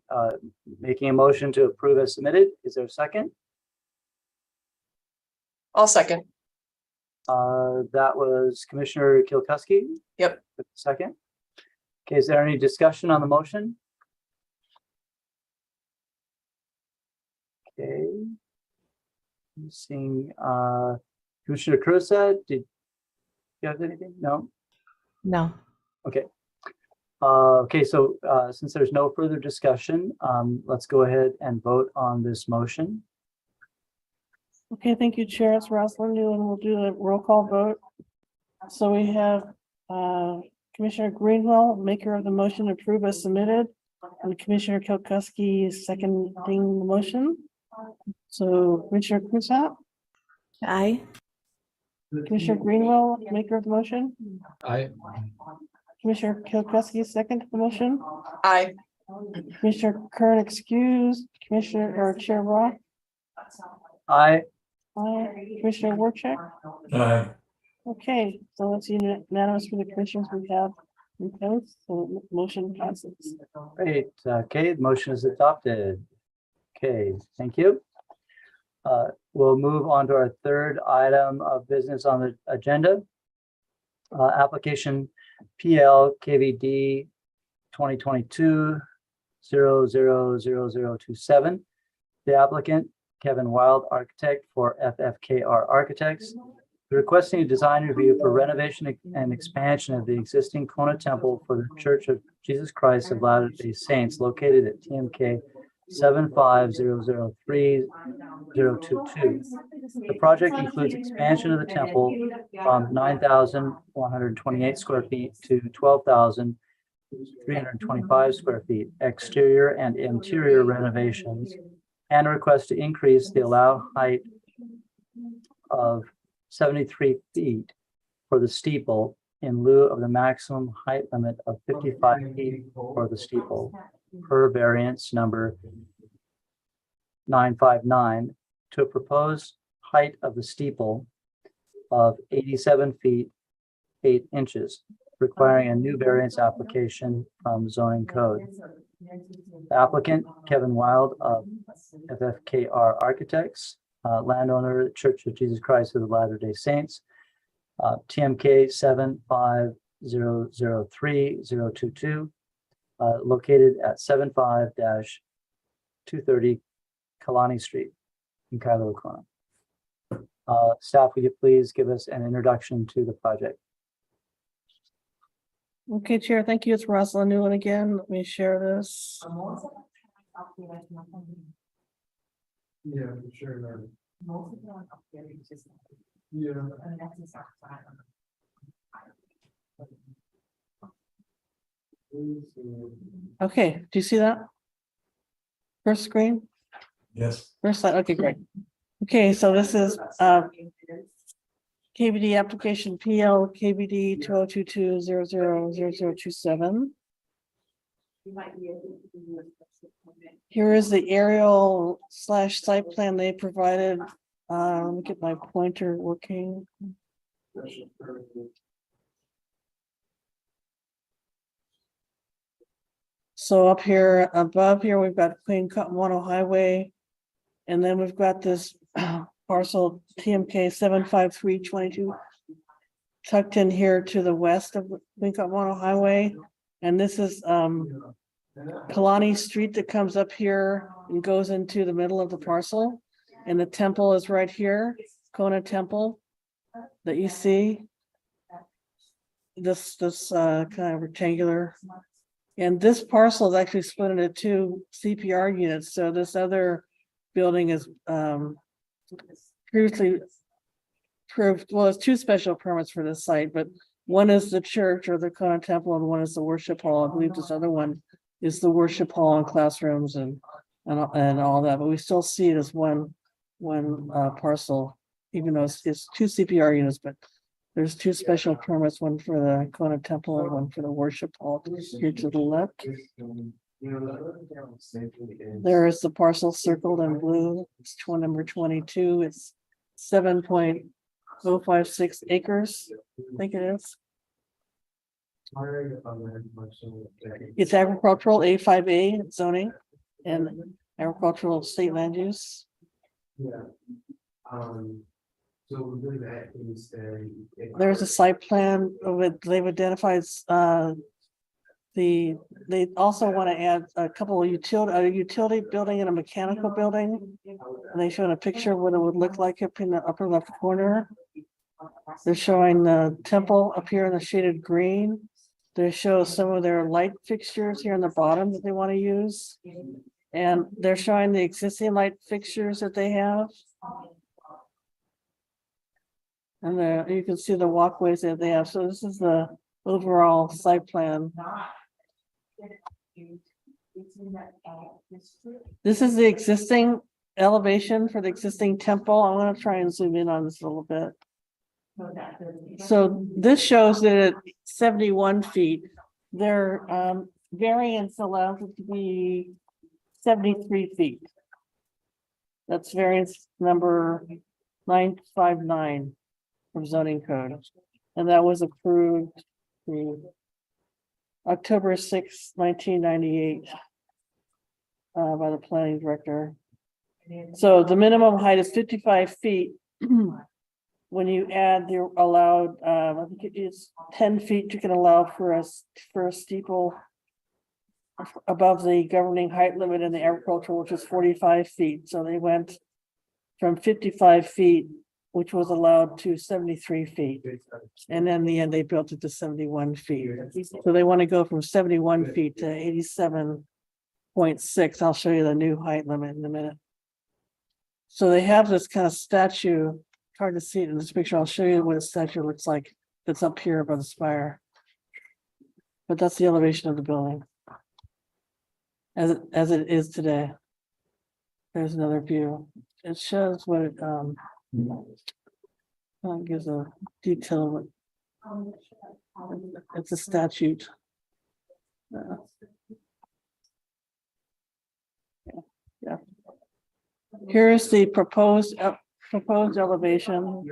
making a motion to approve as submitted. Is there a second? I'll second. That was Commissioner Kilkuski. Yep. Second. Okay, is there any discussion on the motion? Okay. I'm seeing, Commissioner Cruza, did you have anything? No? No. Okay. Okay, so since there's no further discussion, let's go ahead and vote on this motion. Okay, thank you, Chair. It's Rosalind New, and we'll do a roll call vote. So we have Commissioner Greenwell, maker of the motion, approve as submitted, and Commissioner Kilkuski seconding the motion. So Commissioner Krusat, Aye. Commissioner Greenwell, maker of the motion, I, Commissioner Kilkuski second the motion, Aye. Commissioner Kern excused, Commissioner or Chair Roth, Aye. Commissioner Warcheck. Aye. Okay, so it's unanimous for the commissions we have in place, so motion passes. Great. Okay, the motion is adopted. Okay, thank you. We'll move on to our third item of business on the agenda. Application PL KVD 2022-000027. The applicant, Kevin Wild, architect for FFKR Architects, requesting a design review for renovation and expansion of the existing Kona Temple for the Church of Jesus Christ of Latter-day Saints located at TMK 75003-022. The project includes expansion of the temple from 9,128 square feet to 12,325 square feet, exterior and interior renovations, and a request to increase the allowed height of 73 feet for the steeple in lieu of the maximum height limit of 55 feet for the steeple per variance number 959 to a proposed height of the steeple of 87 feet 8 inches, requiring a new variance application from zoning code. The applicant, Kevin Wild of FFKR Architects, landowner, Church of Jesus Christ of the Latter-day Saints, TMK 75003-022, located at 75-230 Kalani Street in Kailua, Kona. Staff, would you please give us an introduction to the project? Okay, Chair, thank you. It's Rosalind Newland again. Let me share this. Yeah, sure. Okay, do you see that? First screen, Yes. first slide. Okay, great. Okay, so this is KVD application PL KVD 2022-000027. Here is the aerial / site plan they provided. Let me get my pointer working. So up here, above here, we've got Queen Kaʻamano Highway. And then we've got this parcel TMK 75322 tucked in here to the west of Queen Kaʻamano Highway. And this is Kalani Street that comes up here and goes into the middle of the parcel. And the temple is right here, Kona Temple that you see. This kind of rectangular. And this parcel is actually split into 2 CPR units. So this other building is previously proved, well, it's 2 special permits for this site, but one is the church or the Kona Temple and one is the worship hall. I believe this other one is the worship hall and classrooms and all that, but we still see it as one parcel, even though it's 2 CPR units, but there's 2 special permits, one for the Kona Temple and one for the worship hall here to the left. There is the parcel circled in blue. It's number 22. It's 7.056 acres, I think it is. It's agricultural A5A zoning and agricultural state land use. There's a site plan with, they've identified they also want to add a couple of utility building and a mechanical building. And they showed a picture of what it would look like up in the upper left corner. They're showing the temple up here in the shaded green. They show some of their light fixtures here on the bottom that they want to use. And they're showing the existing light fixtures that they have. And you can see the walkways that they have. So this is the overall site plan. This is the existing elevation for the existing temple. I'm gonna try and zoom in on this a little bit. So this shows that at 71 feet, their variance allows it to be 73 feet. That's variance number 959 from zoning code. And that was approved October 6, 1998 by the planning director. So the minimum height is 55 feet. When you add the allowed, I think it is 10 feet you can allow for a steeple above the governing height limit in the agricultural, which is 45 feet. So they went from 55 feet, which was allowed, to 73 feet. And then in the end, they built it to 71 feet. So they want to go from 71 feet to 87.6. I'll show you the new height limit in a minute. So they have this kind of statue. Hard to see it in this picture. I'll show you what a statue looks like that's up here above the spire. But that's the elevation of the building as it is today. There's another view. It shows what it gives a detail of it. It's a statute. Yeah. Here's the proposed elevation.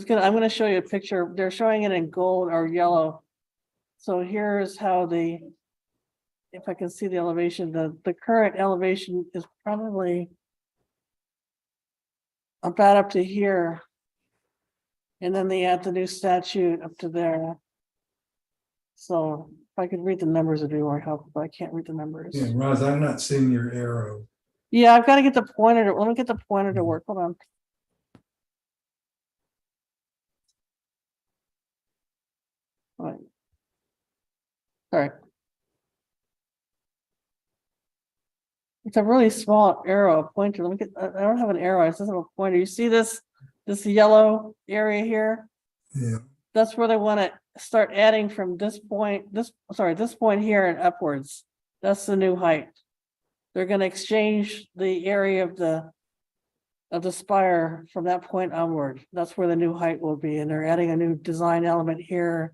I'm gonna show you a picture. They're showing it in gold or yellow. So here's how if I can see the elevation, the current elevation is probably about up to here. And then they add the new statute up to there. So if I could read the numbers, it'd be more helpful, but I can't read the numbers. Yeah, Roz, I'm not seeing your arrow. Yeah, I've got to get the pointer. Let me get the pointer to work. Hold on. All right. Sorry. It's a really small arrow pointer. Let me get. I don't have an arrow. It's just a little pointer. You see this yellow area here? Yeah. That's where they want to start adding from this point. This point here and upwards. That's the new height. They're going to exchange the area of the spire from that point onward. That's where the new height will be. And they're adding a new design element here,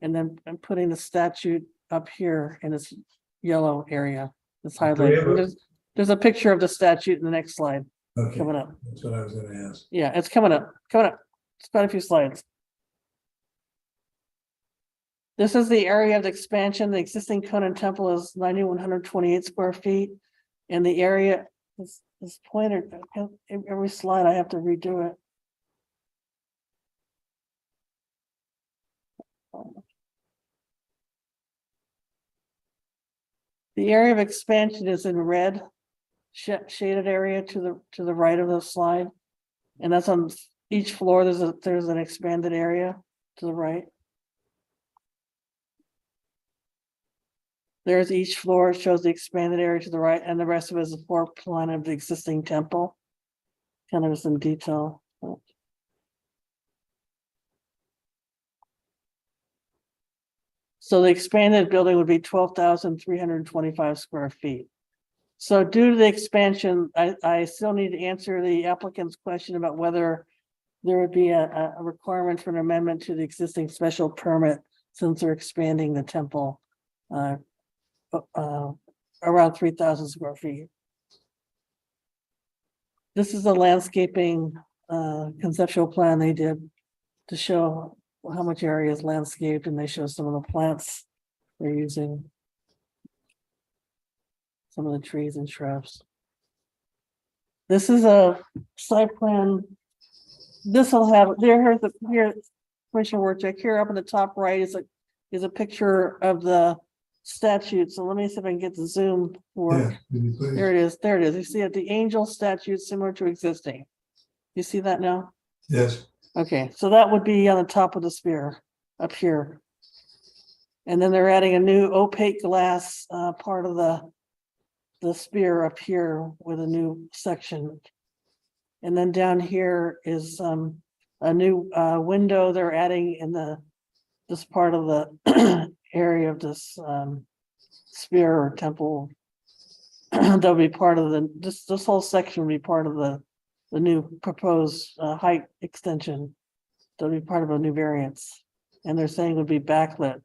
and then putting the statute up here in this yellow area. It's highlighted. There's a picture of the statute in the next slide. Okay, coming up. that's what I was gonna ask. Yeah, it's coming up. It's quite a few slides. This is the area of the expansion. The existing Conan Temple is 9,128 square feet. And the area is pointed, every slide I have to redo it. The area of expansion is in red, shaded area to the right of the slide. And that's on each floor. There's an expanded area to the right. There's each floor. It shows the expanded area to the right, and the rest of it is the floor plan of the existing temple. Kind of some detail. So the expanded building would be 12,325 square feet. So due to the expansion, I still need to answer the applicant's question about whether there would be a requirement for an amendment to the existing special permit since they're expanding the temple around 3,000 square feet. This is a landscaping conceptual plan they did to show how much area is landscaped, and they show some of the plants they're using, some of the trees and shrubs. This is a site plan. This will have here Commissioner Warcheck, here up in the top right is a picture of the statute. So let me see if I can get the zoom for Yeah, there it is. There it is. You see it, the angel statute similar to existing. You see that now? yes, Okay, so that would be on the top of the sphere up here. And then they're adding a new opaque glass part of the sphere up here with a new section. And then down here is a a new window they're adding in this part of the area of this sphere or temple. That'll be part of this whole section will be part of the new proposed height extension. That'll be part of a new variance, and they're saying it would be backlit.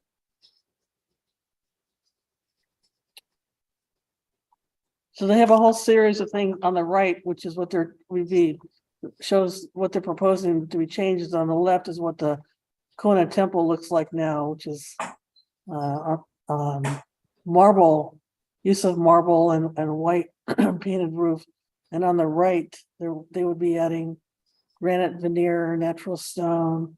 So they have a whole series of things on the right, which is what they're reviewed, shows what they're proposing to be changes. On the left is what the Kona temple looks like now, which is marble, use of marble and white painted roof. And on the right, they would be adding granite veneer, natural stone,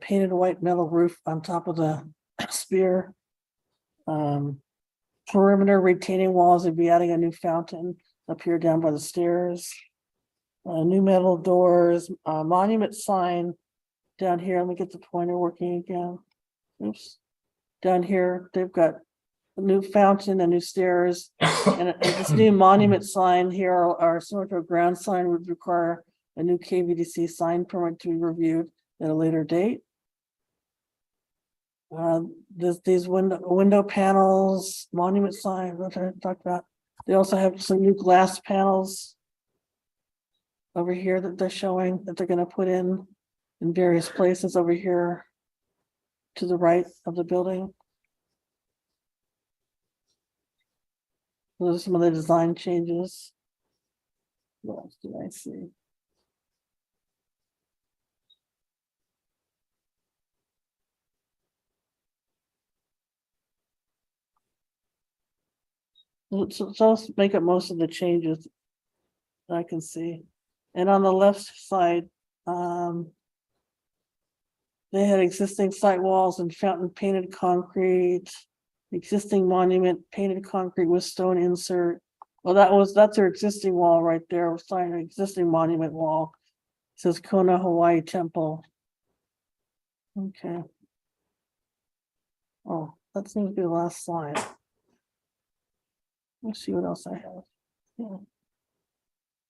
painted white metal roof on top of the sphere. Perimeter retaining walls, would be adding a new fountain up here down by the stairs. New metal doors, monument sign down here. Let me get the pointer working again. Oops. Down here, they've got a new fountain, a new stairs, and this new monument sign here are sort of a ground sign would require a new KVDC sign permit to be reviewed at a later date. These window panels, monument sign, what I talked about. They also have some new glass panels over here that they're showing that they're going to put in various places over here to the right of the building. Those are some of the design changes. What else did I see? So let's make up most of the changes I can see. And on the left side, they had existing site walls and fountain painted concrete, existing monument painted concrete with stone insert. Well, that's their existing wall right there. We're signing an existing monument wall. It says Kona Hawaii Temple. Okay. Oh, that seems to be the last slide. Let's see what else I have. Yeah.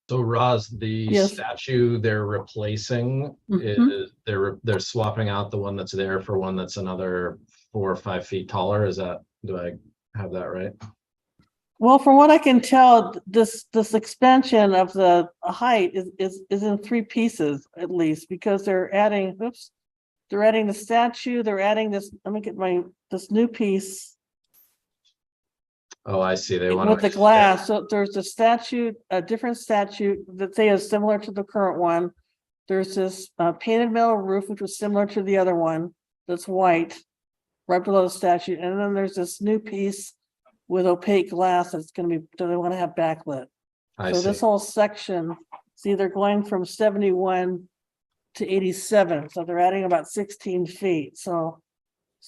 So Roz, the Yes. statue they're replacing is they're swapping out the one that's there for one that's another 4 or 5 feet taller. Is that, do I have that right? Well, from what I can tell, this expansion of the height is in 3 pieces at least, because they're adding, they're adding the statue, they're adding this, let me get this new piece. Oh, I see. They want With the glass, so there's a statue, a different statue that they is similar to the current one. There's this painted metal roof, which was similar to the other one, that's white, right below the statue. And then there's this new piece with opaque glass that's gonna be, that they wanna have backlit. I So see. this whole section, see, they're going from 71 to 87, so they're adding about 16 feet, so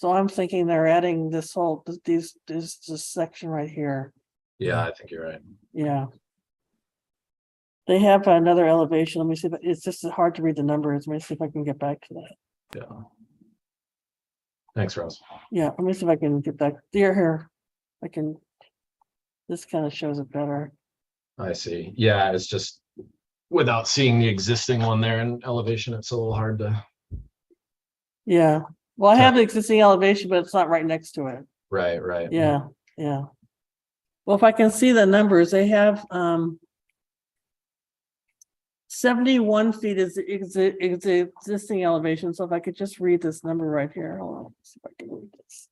I'm thinking they're adding this whole, this section right here. Yeah, I think you're right. Yeah. They have another elevation. Let me see, but it's just hard to read the numbers. Let me see if I can get back to that. Yeah. Thanks, Roz. Yeah, let me see if I can get back. Here. I can, this kind of shows it better. I see. Yeah, it's just without seeing the existing one there in elevation, it's a little hard to. Yeah. Well, I have the existing elevation, but it's not right next to it. Right. Yeah. Well, if I can see the numbers, they have 71 feet is the existing elevation. So if I could just read this number right here. Hold on, let's see if I can read this.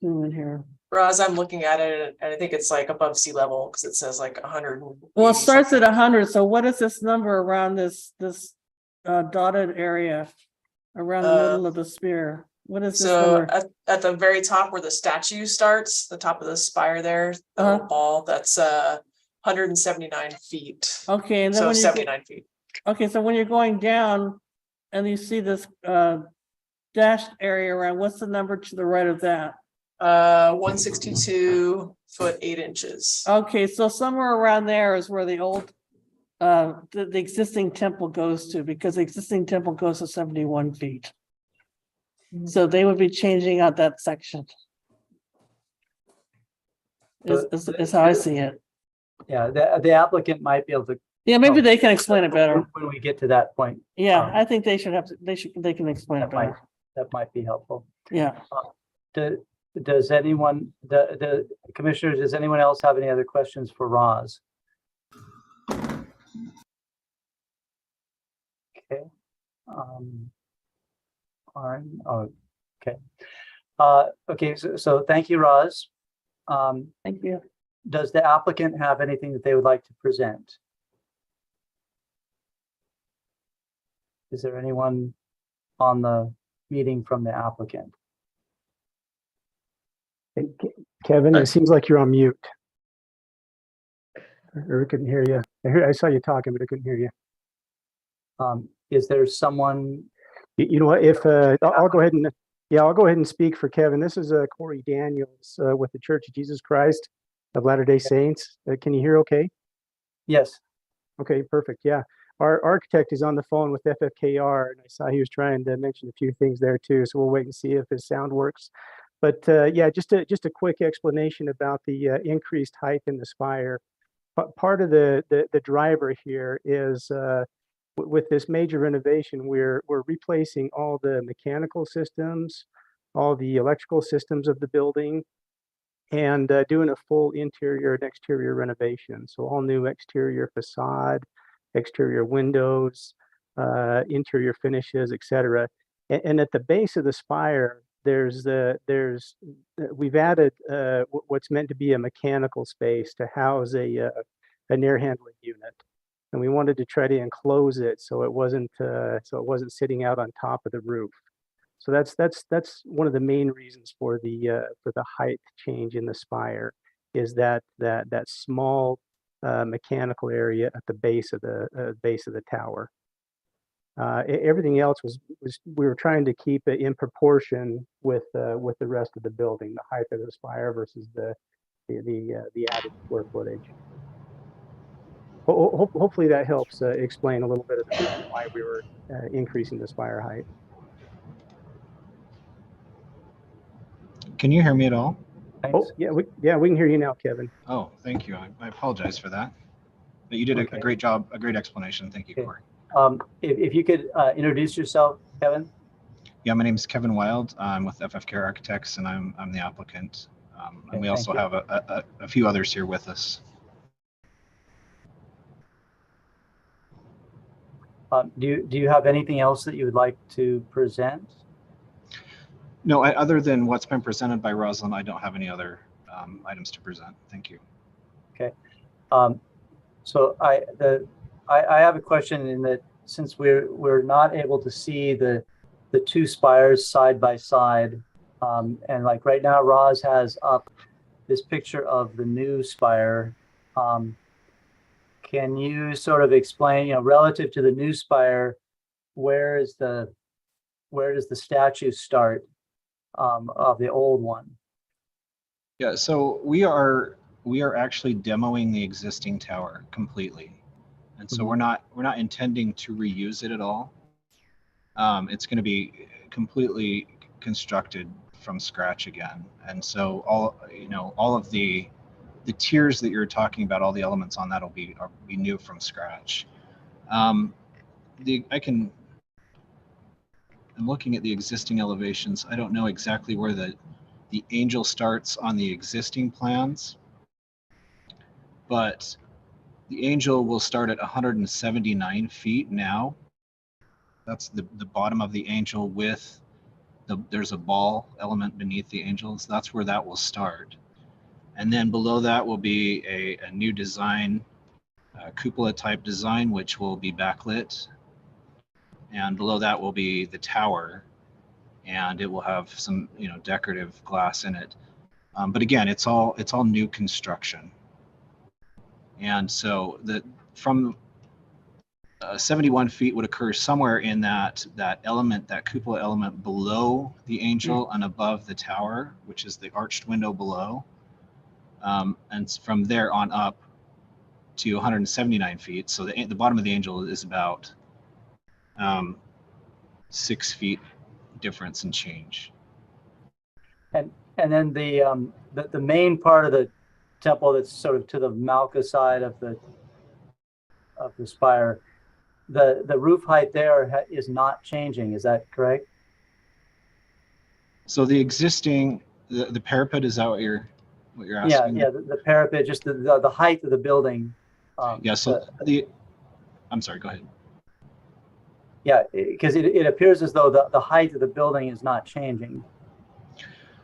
Zoom in here. Roz, I'm looking at it and I think it's like above sea level because it says like 100. Well, it starts at 100. So what is this number around this dotted area around the middle of the sphere? What is this So number? at the very top where the statue starts, the top of the spire there, the little ball, that's 179 feet. Okay, and then So when 79 feet. okay, so when you're going down and you see this dashed area around, what's the number to the right of that? 162 foot 8 inches. Okay, so somewhere around there is where the old the existing temple goes to, because the existing temple goes to 71 feet. So they would be changing out that section. Is how I see it. Yeah, the applicant might be able to Yeah, maybe Oh. they can explain it better. When we get to that point. Yeah, I think they should have, they can explain it better. That might be helpful. Yeah. Does anyone, the commissioners, does anyone else have any other questions for Roz? Okay. Oh, okay. Okay, so thank you, Roz. Thank you. Does the applicant have anything that they would like to present? Is there anyone on the meeting from the applicant? Kevin, it seems like you're on mute. Or I couldn't hear you. I saw you talking, but I couldn't hear you. Is there someone? You know what? If I'll go ahead and I'll go ahead and speak for Kevin. This is Corey Daniels with the Church of Jesus Christ of Latter-day Saints. Can you hear okay? Yes. Okay, perfect. Yeah. Our architect is on the phone with FFKR, and I saw he was trying to mention a few things there too. So we'll wait and see if his sound works. But yeah, just a quick explanation about the increased height in the spire. Part of the driver here is with this major renovation, we're replacing all the mechanical systems, all the electrical systems of the building, and doing a full interior and exterior renovation. So all new exterior facade, exterior windows, interior finishes, etc. And at the base of the spire, we've added what's meant to be a mechanical space to house an air handling unit, and we wanted to try to enclose it so it wasn't sitting out on top of the roof. So that's one of the main reasons for the height change in the spire, is that small mechanical area at the base of the tower. Everything else was we were trying to keep it in proportion with the rest of the building, the height of the spire versus the added square footage. Hopefully that helps explain a little bit of the reason why we were increasing the spire height. Can you hear me at all? Thanks. Oh, yeah, we can hear you now, Kevin. Oh, thank you. I apologize for that. But you did Okay. a great job, a great explanation. Thank you, Okay. Corey. If you could introduce yourself, Kevin. Yeah, my name is Kevin Wild. I'm with FFK Architects, and I'm the applicant. And we also have a few others here with us. Do you have anything else that you would like to present? No, other than what's been presented by Rosalind, I don't have any other items to present. Thank you. Okay. So I have a question in that, since we're not able to see the two spires side by side, and like right now Roz has up this picture of the new spire. Can you sort of explain, relative to the new spire, where does the statue start of the old one? Yeah, so we are actually demoing the existing tower completely, and so we're not intending to reuse it at all. It's going to be completely constructed from scratch again, and so all of the tiers that you're talking about, all the elements on that will be new from scratch. I'm looking at the existing elevations. I don't know exactly where the angel starts on the existing plans, but the angel will start at 179 feet now. That's the bottom of the angel with there's a ball element beneath the angels. That's where that will start. And then below that will be a new design, cupola type design, which will be backlit. And below that will be the tower, and it will have some decorative glass in it. But again, it's all new construction. And so from 71 feet would occur somewhere in that element, that cupola element below the angel and above the tower, which is the arched window below. And from there on up to 179 feet. So the bottom of the angel is about 6 feet difference and change. And then the main part of the temple that's sort of to the Malka side of of the spire. The roof height there is not changing. Is that correct? So the existing, the parapet, is that what you're Yeah, asking? yeah. The parapet, just the height of the building. Yeah. So I'm sorry. Go ahead. Yeah, because it appears as though the height of the building is not changing.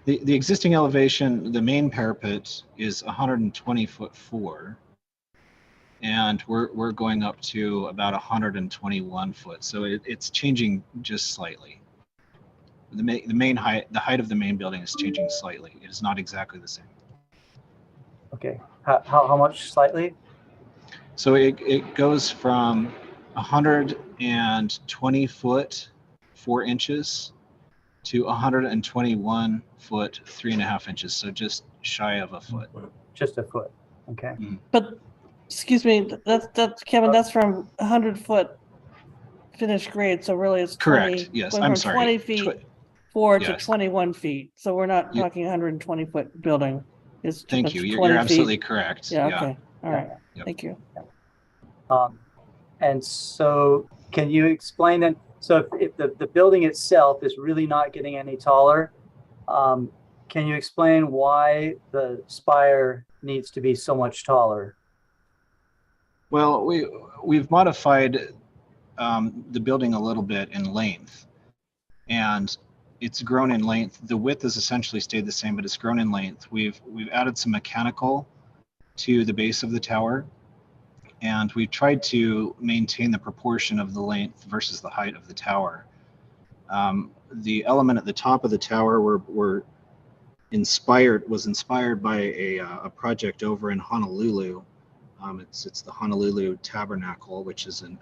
The existing elevation, the main parapet is 120'4", and we're going up to about 121 foot. So it's changing just slightly. The main height, the height of the main building is changing slightly. It is not exactly the same. Okay, how much slightly? So it goes from 120 foot 4 inches to 121 foot 3.5 inches. So just shy of a foot. Just a foot. Okay. But, excuse me, that's Kevin, that's from 100-foot finished grade, so really it's 20. Correct. Yes, went I'm from sorry. 20 feet forward to Yes. 21 feet, so we're not You- talking 120-foot building. It's Thank it's you. 20 You're absolutely feet. correct. Yeah, okay, all right, Yep. thank you. And so can you explain then, so if the building itself is really not getting any taller, can you explain why the spire needs to be so much taller? Well, we've modified the building a little bit in length, and it's grown in length. The width has essentially stayed the same, but it's grown in length. We've added some mechanical to the base of the tower, and we've tried to maintain the proportion of the length versus the height of the tower. The element at the top of the tower was inspired by a project over in Honolulu. It's the Honolulu Tabernacle, which is a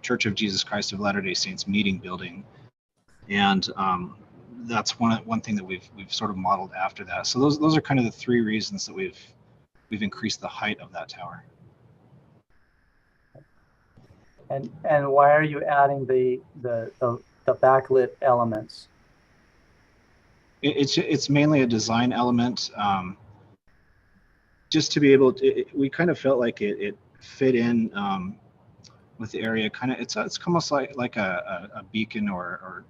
Church of Jesus Christ of Latter-day Saints meeting building, and that's one thing that we've sort of modeled after that. So those are kind of the three reasons that we've increased the height of that tower. And why are you adding the backlit elements? It's mainly a design element, just to be able to. We kind of felt like it fit in with the area. Kind of, it's almost like a beacon or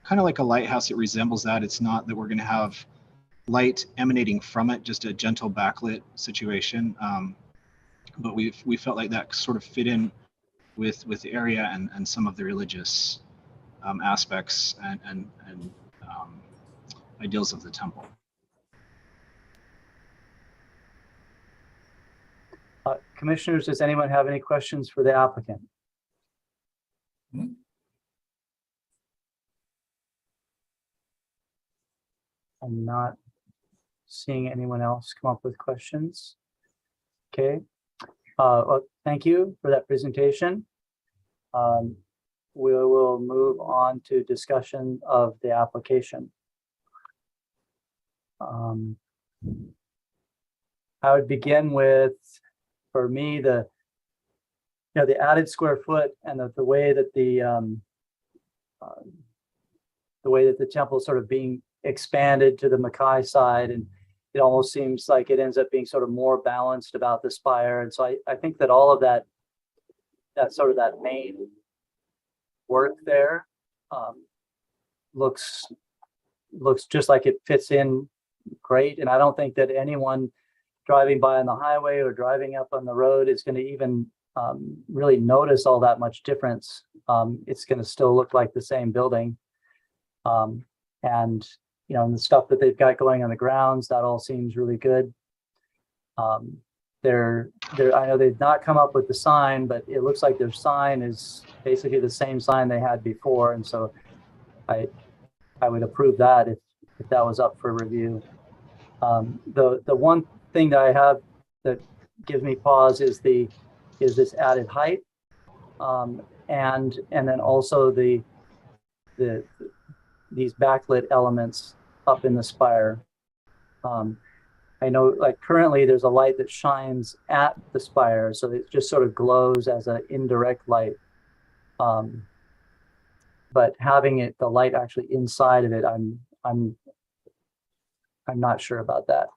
kind of like a lighthouse. It resembles that. It's not that we're going to have light emanating from it, just a gentle backlit situation. But we felt like that sort of fit in with the area and some of the religious aspects and ideals of the temple. Commissioners, does anyone have any questions for the applicant? I'm not seeing anyone else come up with questions. Okay. Well, thank you for that presentation. We will move on to discussion of the application. I would begin with, for me, the added square foot and the way that the temple is sort of being expanded to the Mackay side, and it almost seems like it ends up being sort of more balanced about the spire. And so I think that all of that sort of that main work there looks just like it fits in great. And I don't think that anyone driving by on the highway or driving up on the road is going to even really notice all that much difference. It's going to still look like the same building. And and the stuff that they've got going on the grounds, that all seems really good. I know they've not come up with the sign, but it looks like their sign is basically the same sign they had before. And so I would approve that if that was up for review. The one thing that I have that gives me pause is this added height. And then also these backlit elements up in the spire. I know, like, currently there's a light that shines at the spire, so it just sort of glows as an indirect light. But having the light actually inside of it, I'm not sure about that.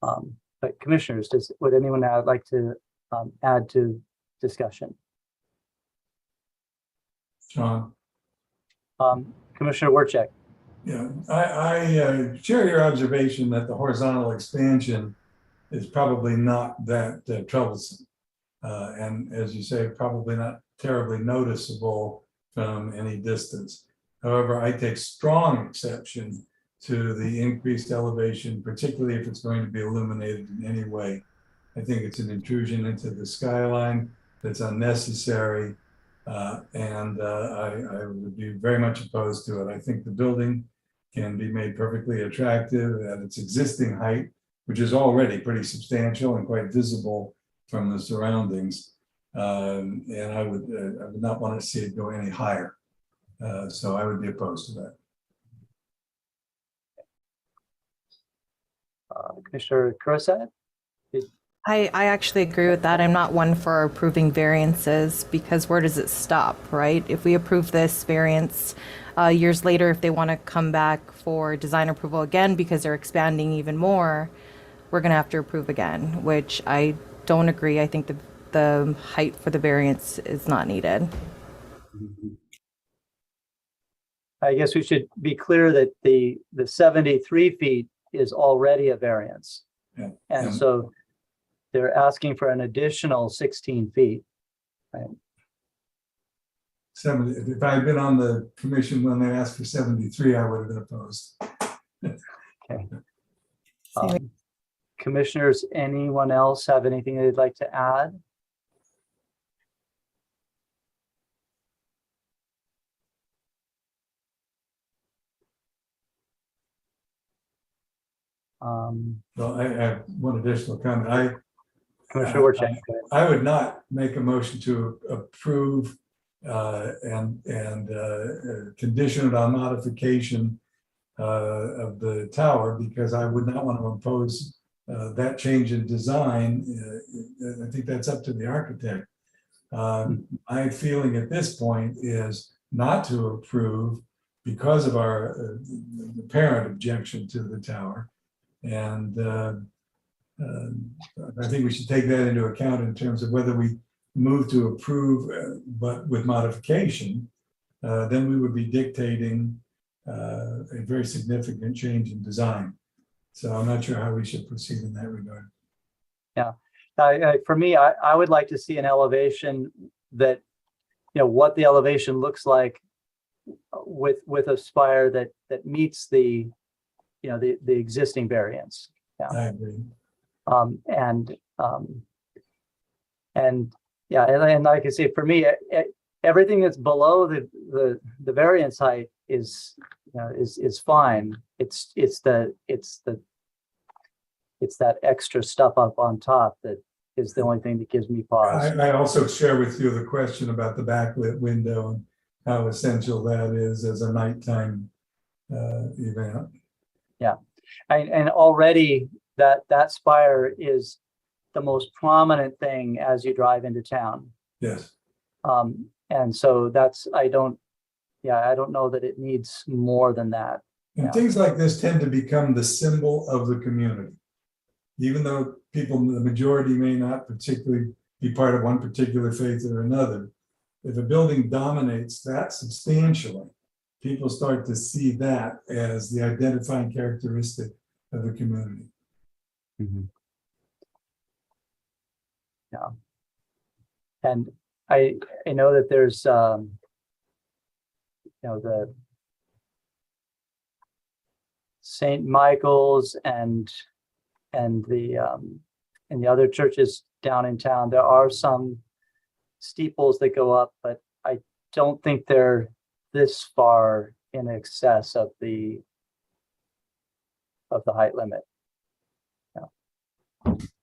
But commissioners, would anyone like to add to discussion? John. Commissioner Wercheck. Yeah, I share your observation that the horizontal expansion is probably not that troublesome. And as you say, probably not terribly noticeable from any distance. However, I take strong exception to the increased elevation, particularly if it's going to be illuminated in any way. I think it's an intrusion into the skyline that's unnecessary. And I would be very much opposed to it. I think the building can be made perfectly attractive at its existing height, which is already pretty substantial and quite visible from the surroundings. And I would not want to see it go any higher. So I would be opposed to that. Commissioner Kurosawa? I actually agree with that. I'm not one for approving variances because where does it stop, right? If we approve this variance, years later, if they want to come back for design approval again because they're expanding even more, we're going to have to approve again, which I don't agree. I think the height for the variance is not needed. I guess we should be clear that the 73 feet is already a variance. Yeah. And so they're asking for an additional 16 feet. Right? 70. If I had been on the commission when they asked for 73, I would have been opposed. Okay. Commissioners, anyone else have anything they'd like to add? Well, I have one additional comment. Commissioner Wercheck. I would not make a motion to approve and condition it on modification of the tower because I would not want to impose that change in design. I think that's up to the architect. My feeling at this point is not to approve because of our apparent objection to the tower. And I think we should take that into account in terms of whether we move to approve, but with modification, then we would be dictating a very significant change in design. So I'm not sure how we should proceed in that regard. Yeah, for me, I would like to see an elevation that, what the elevation looks like with a spire that meets the existing variance. Yeah. I agree. And like I say, for me, everything that's below the variance height is fine. It's that extra stuff up on top that is the only thing that gives me pause. I also share with you the question about the backlit window and how essential that is as a nighttime event. Yeah, and already that spire is the most prominent thing as you drive into town. Yes. And so I don't know that it needs more than that. And things like this tend to become the symbol of the community. Even though people, the majority may not particularly be part of one particular faith or another, if a building dominates that substantially, people start to see that as the identifying characteristic of the community. Mm-hmm. Yeah. And I know that there's the St. Michael's and the other churches down in town. There are some steeples that go up, but I don't think they're this far in excess of the height limit.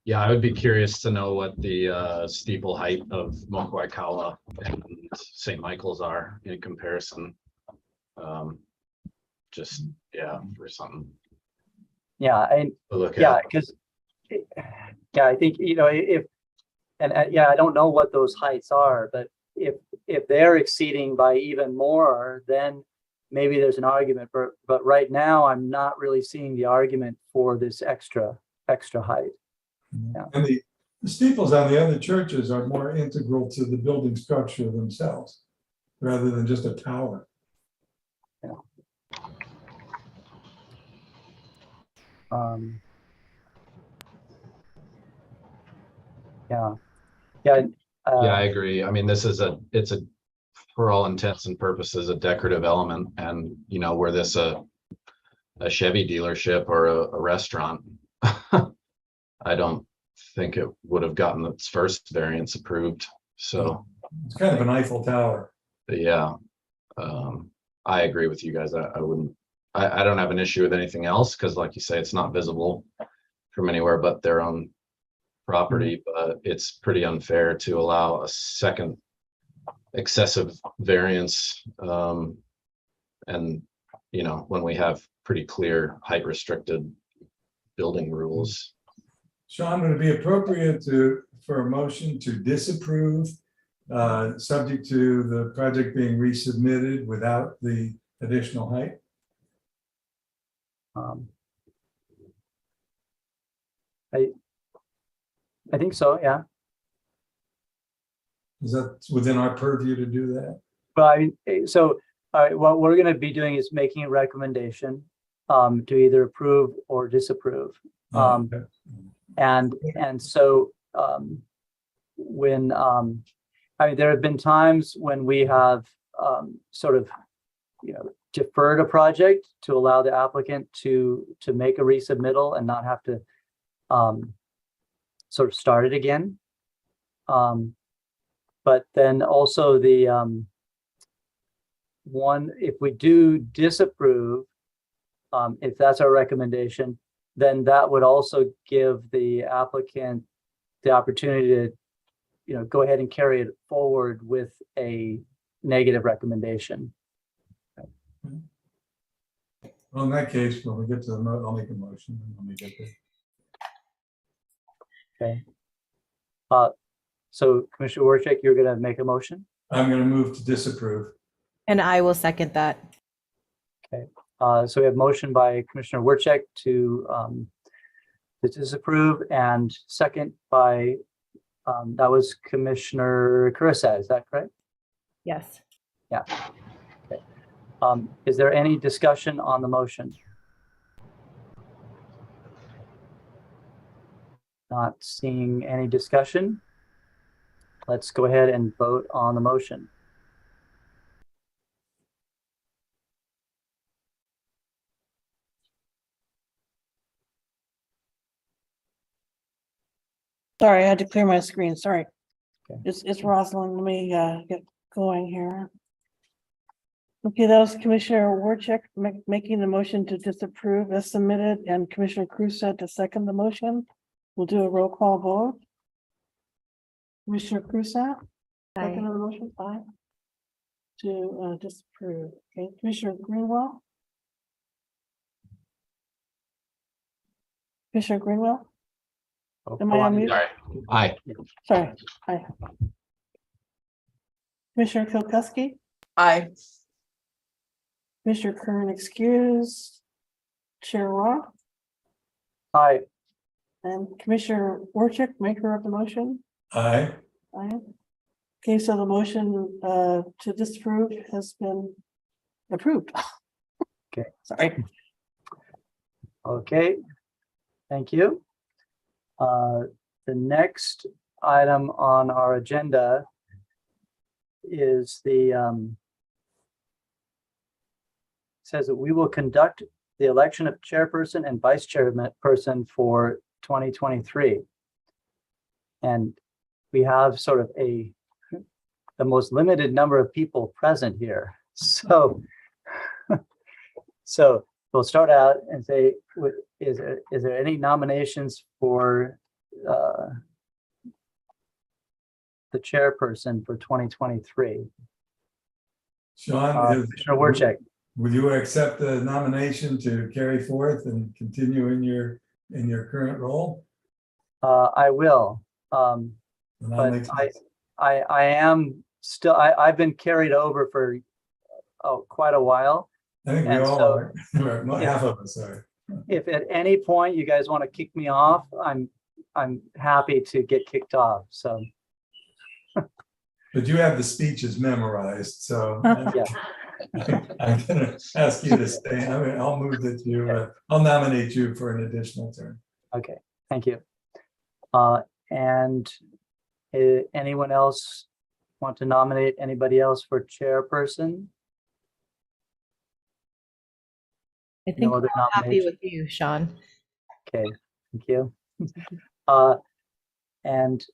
Yeah, I would be curious to know what the steeple height of Mokuai Kailua and St. Michael's are in comparison. Just for something. Yeah, to look yeah, at. because I think I don't know what those heights are, but if they're exceeding by even more, then maybe there's an argument. But right now, I'm not really seeing the argument for this extra height. Yeah. And The steeples on the other churches are more integral to the building structure themselves, rather than just a tower. Yeah. Yeah, I agree. I mean, it's a, for all intents and purposes, a decorative element, and you know, were this a Chevy dealership or a restaurant, I don't think it would have gotten its first variance approved. So, It's kind of an Eiffel Tower. but yeah, I agree with you guys. I wouldn't, I don't have an issue with anything else because, like you say, it's not visible from anywhere but their own property. But it's pretty unfair to allow a second excessive variance, and you know, when we have pretty clear height restricted building rules. Sean, would it be appropriate for a motion to disapprove, subject to the project being resubmitted without the additional height? I think so, yeah. Is that within our purview to do that? Well, I mean, so, all right, what we're going to be doing is making a recommendation to either approve or disapprove. Okay. And so when I mean, there have been times when we have sort of, you know, deferred a project to allow the applicant to make a resubmittal and not have to sort of start it again. But then also the one, if we do disapprove, if that's our recommendation, then that would also give the applicant the opportunity to, you know, go ahead and carry it forward with a negative recommendation. Well, in that case, when we get to the I'll make a motion when we get there. Okay. So Commissioner Warcheck, you're going to make a motion? I'm going to move to disapprove. And I will second that. Okay. So we have motion by Commissioner Warcheck to disapprove, and second by that was Commissioner Carissa. Is that correct? Yes. Yeah. Okay. Is there any discussion on the motion? Not seeing any discussion. Let's go ahead and vote on the motion. Sorry, I had to clear my screen. Sorry. Okay. It's Rosalind. Let me get going here. Okay, that was Commissioner Warcheck making the motion to disapprove as submitted, and Commissioner Crusoe to second the motion. We'll do a roll call vote. Commissioner Crusoe, second of the motion, aye. To disapprove. Okay, Commissioner Greenwell. Commissioner Greenwell, am I on mute? Sorry. Aye. Sorry, aye. Commissioner Kilkuski, Aye. Commissioner Kern excuse, Chair Roth, Aye. and Commissioner Warcheck, maker of the motion. Aye. Aye. Okay, so the motion to disapprove has been approved. Okay. Sorry. Okay. Thank you. The next item on our agenda is the says that we will conduct the election of chairperson and vice chairperson for 2023. And we have sort of the most limited number of people present here. So, so we'll start out and say, is there any nominations for the chairperson for 2023? Sean, Commissioner Warcheck. would you accept the nomination to carry forth and continue in your current role? I will. And I'll make But I am still, I've been carried over for quite a while. I think we and all so- are. Not half of us are. If at any point you guys want to kick me off, I'm I'm happy to get kicked off. So But you have the speeches memorized, so yeah, I'm gonna ask you to stay. I mean, I'll move that you, I'll nominate you for an additional term. okay, thank you. And anyone else want to nominate anybody else for chairperson? I think No we're other all happy nominations? with you, Sean. Okay, thank you. And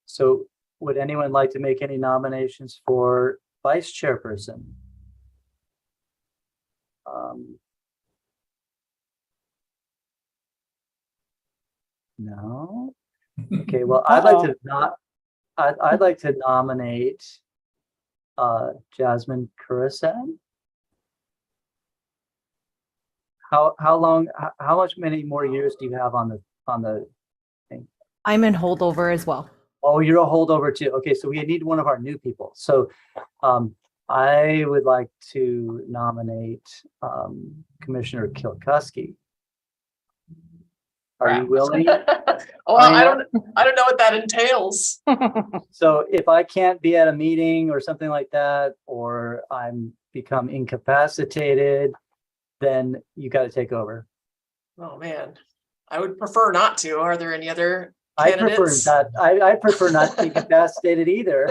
so would anyone like to make any nominations for vice chairperson? No. Okay, well, I'd like to not, I'd like to nominate Jasmine Kurisan. How long, how much many more years do you have on the thing? I'm in holdover as well. Oh, you're a holdover too. Okay, so we need one of our new people. So I would like to nominate Commissioner Kilkuski. Are you willing? Well, I don't know what that entails. So if I can't be at a meeting or something like that, or I'm become incapacitated, then you got to take over. Oh, man. I would prefer not to. Are there any other I prefer candidates? not. I prefer not to be incapacitated either.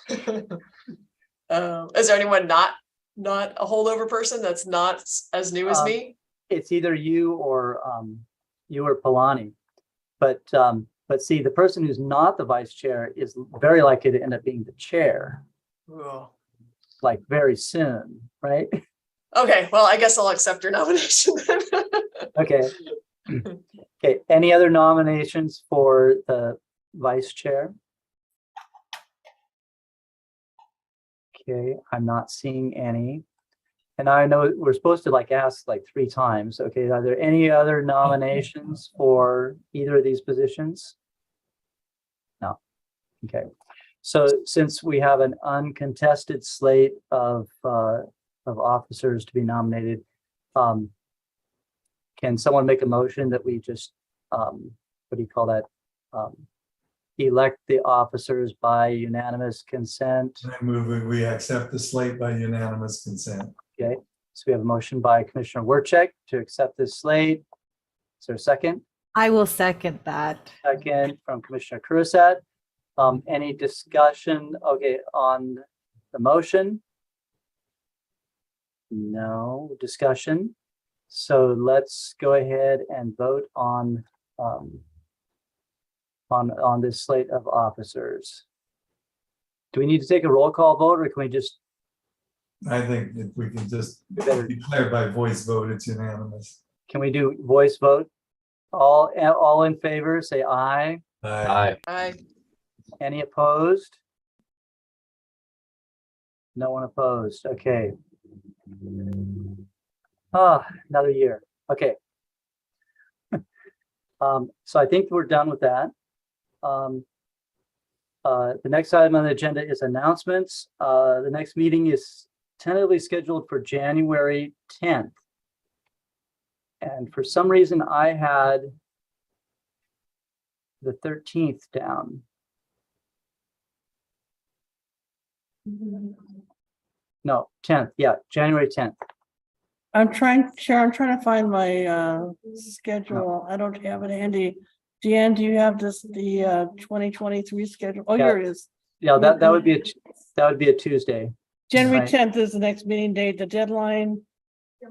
Is there anyone not a holdover person that's not as new as me? It's either you or Palani, but see, the person who's not the vice chair is very likely to end up being the chair, Ooh. like very soon, right? Okay, well, I guess I'll accept your nomination then. Okay. Okay. Any other nominations for the vice chair? Okay, I'm not seeing any. And I know we're supposed to ask 3 times. Okay, are there any other nominations for either of these positions? No. Okay. So since we have an uncontested slate of officers to be nominated, can someone make a motion that we just what do you call that? Elect the officers by unanimous consent. I move we accept the slate by unanimous consent. Okay, so we have a motion by Commissioner Wercheck to accept this slate. Is there a second? I will second that. Second from Commissioner Kurasat. Any discussion, okay, on the motion? No discussion. So let's go ahead and vote on this slate of officers. Do we need to take a roll call vote, or can we just? I think if we can just Better. declare by voice vote, it's unanimous. Can we do voice vote? All in favor, say aye. Aye. Aye. Any opposed? No one opposed. Okay. Another year. Okay. So I think we're done with that. The next item on the agenda is announcements. The next meeting is tentatively scheduled for January 10th. And for some reason, I had the 13th down. No, 10th. Yeah, January 10th. I'm trying to find my schedule. I don't have it handy. Deanne, do you have the 2023 schedule? Oh, Yeah. here it is. Yeah, that would be a Tuesday. January Right. 10th is the next meeting date. The deadline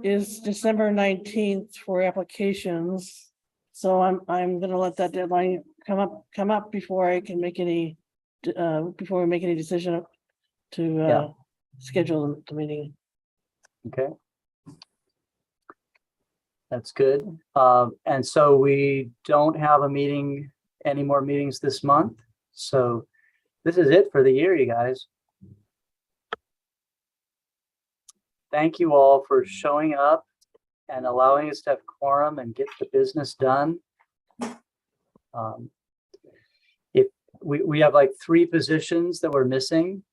is December 19th for applications. So I'm gonna let that deadline come up before I can make any before we make any decision to Yeah. schedule the meeting. Okay. That's good. And so we don't have any more meetings this month. So this is it for the year, you guys. Thank you all for showing up and allowing us to have quorum and get the business done. If we have 3 positions that we're missing.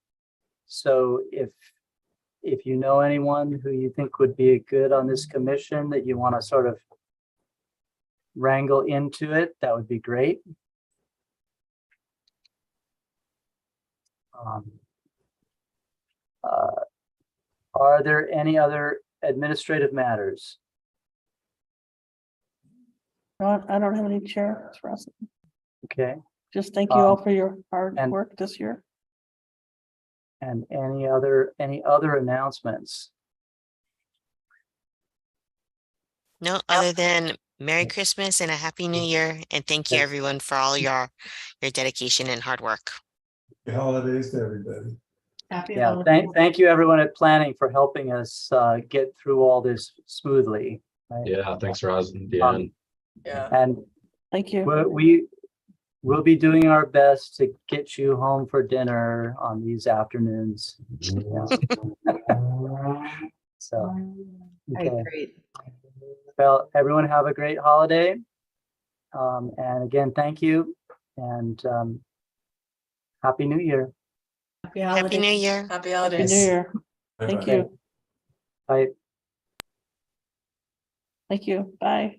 So if you know anyone who you think would be good on this commission that you want to sort of wrangle into it, that would be great. Are there any other administrative matters? I don't have any chair. Okay, Just thank you all for your hard and- work this year. and any other announcements? No, other than Merry Christmas and a Happy New Year, and thank you Yes. everyone for all your dedication and hard work. Happy holidays to everybody. Happy Yeah, holidays. thank you everyone at planning for helping us get through all this smoothly. Right? Yeah, thanks, Roz and Deanne. Yeah. And Thank you. we'll be doing our best to get you home for dinner on these afternoons. Yeah. So, I okay. agree. Well, everyone have a great holiday. And again, thank you. And Happy New Year. Happy New Year. Happy Happy New holidays. Year. Thank Bye-bye. you. Bye. Thank you. Bye.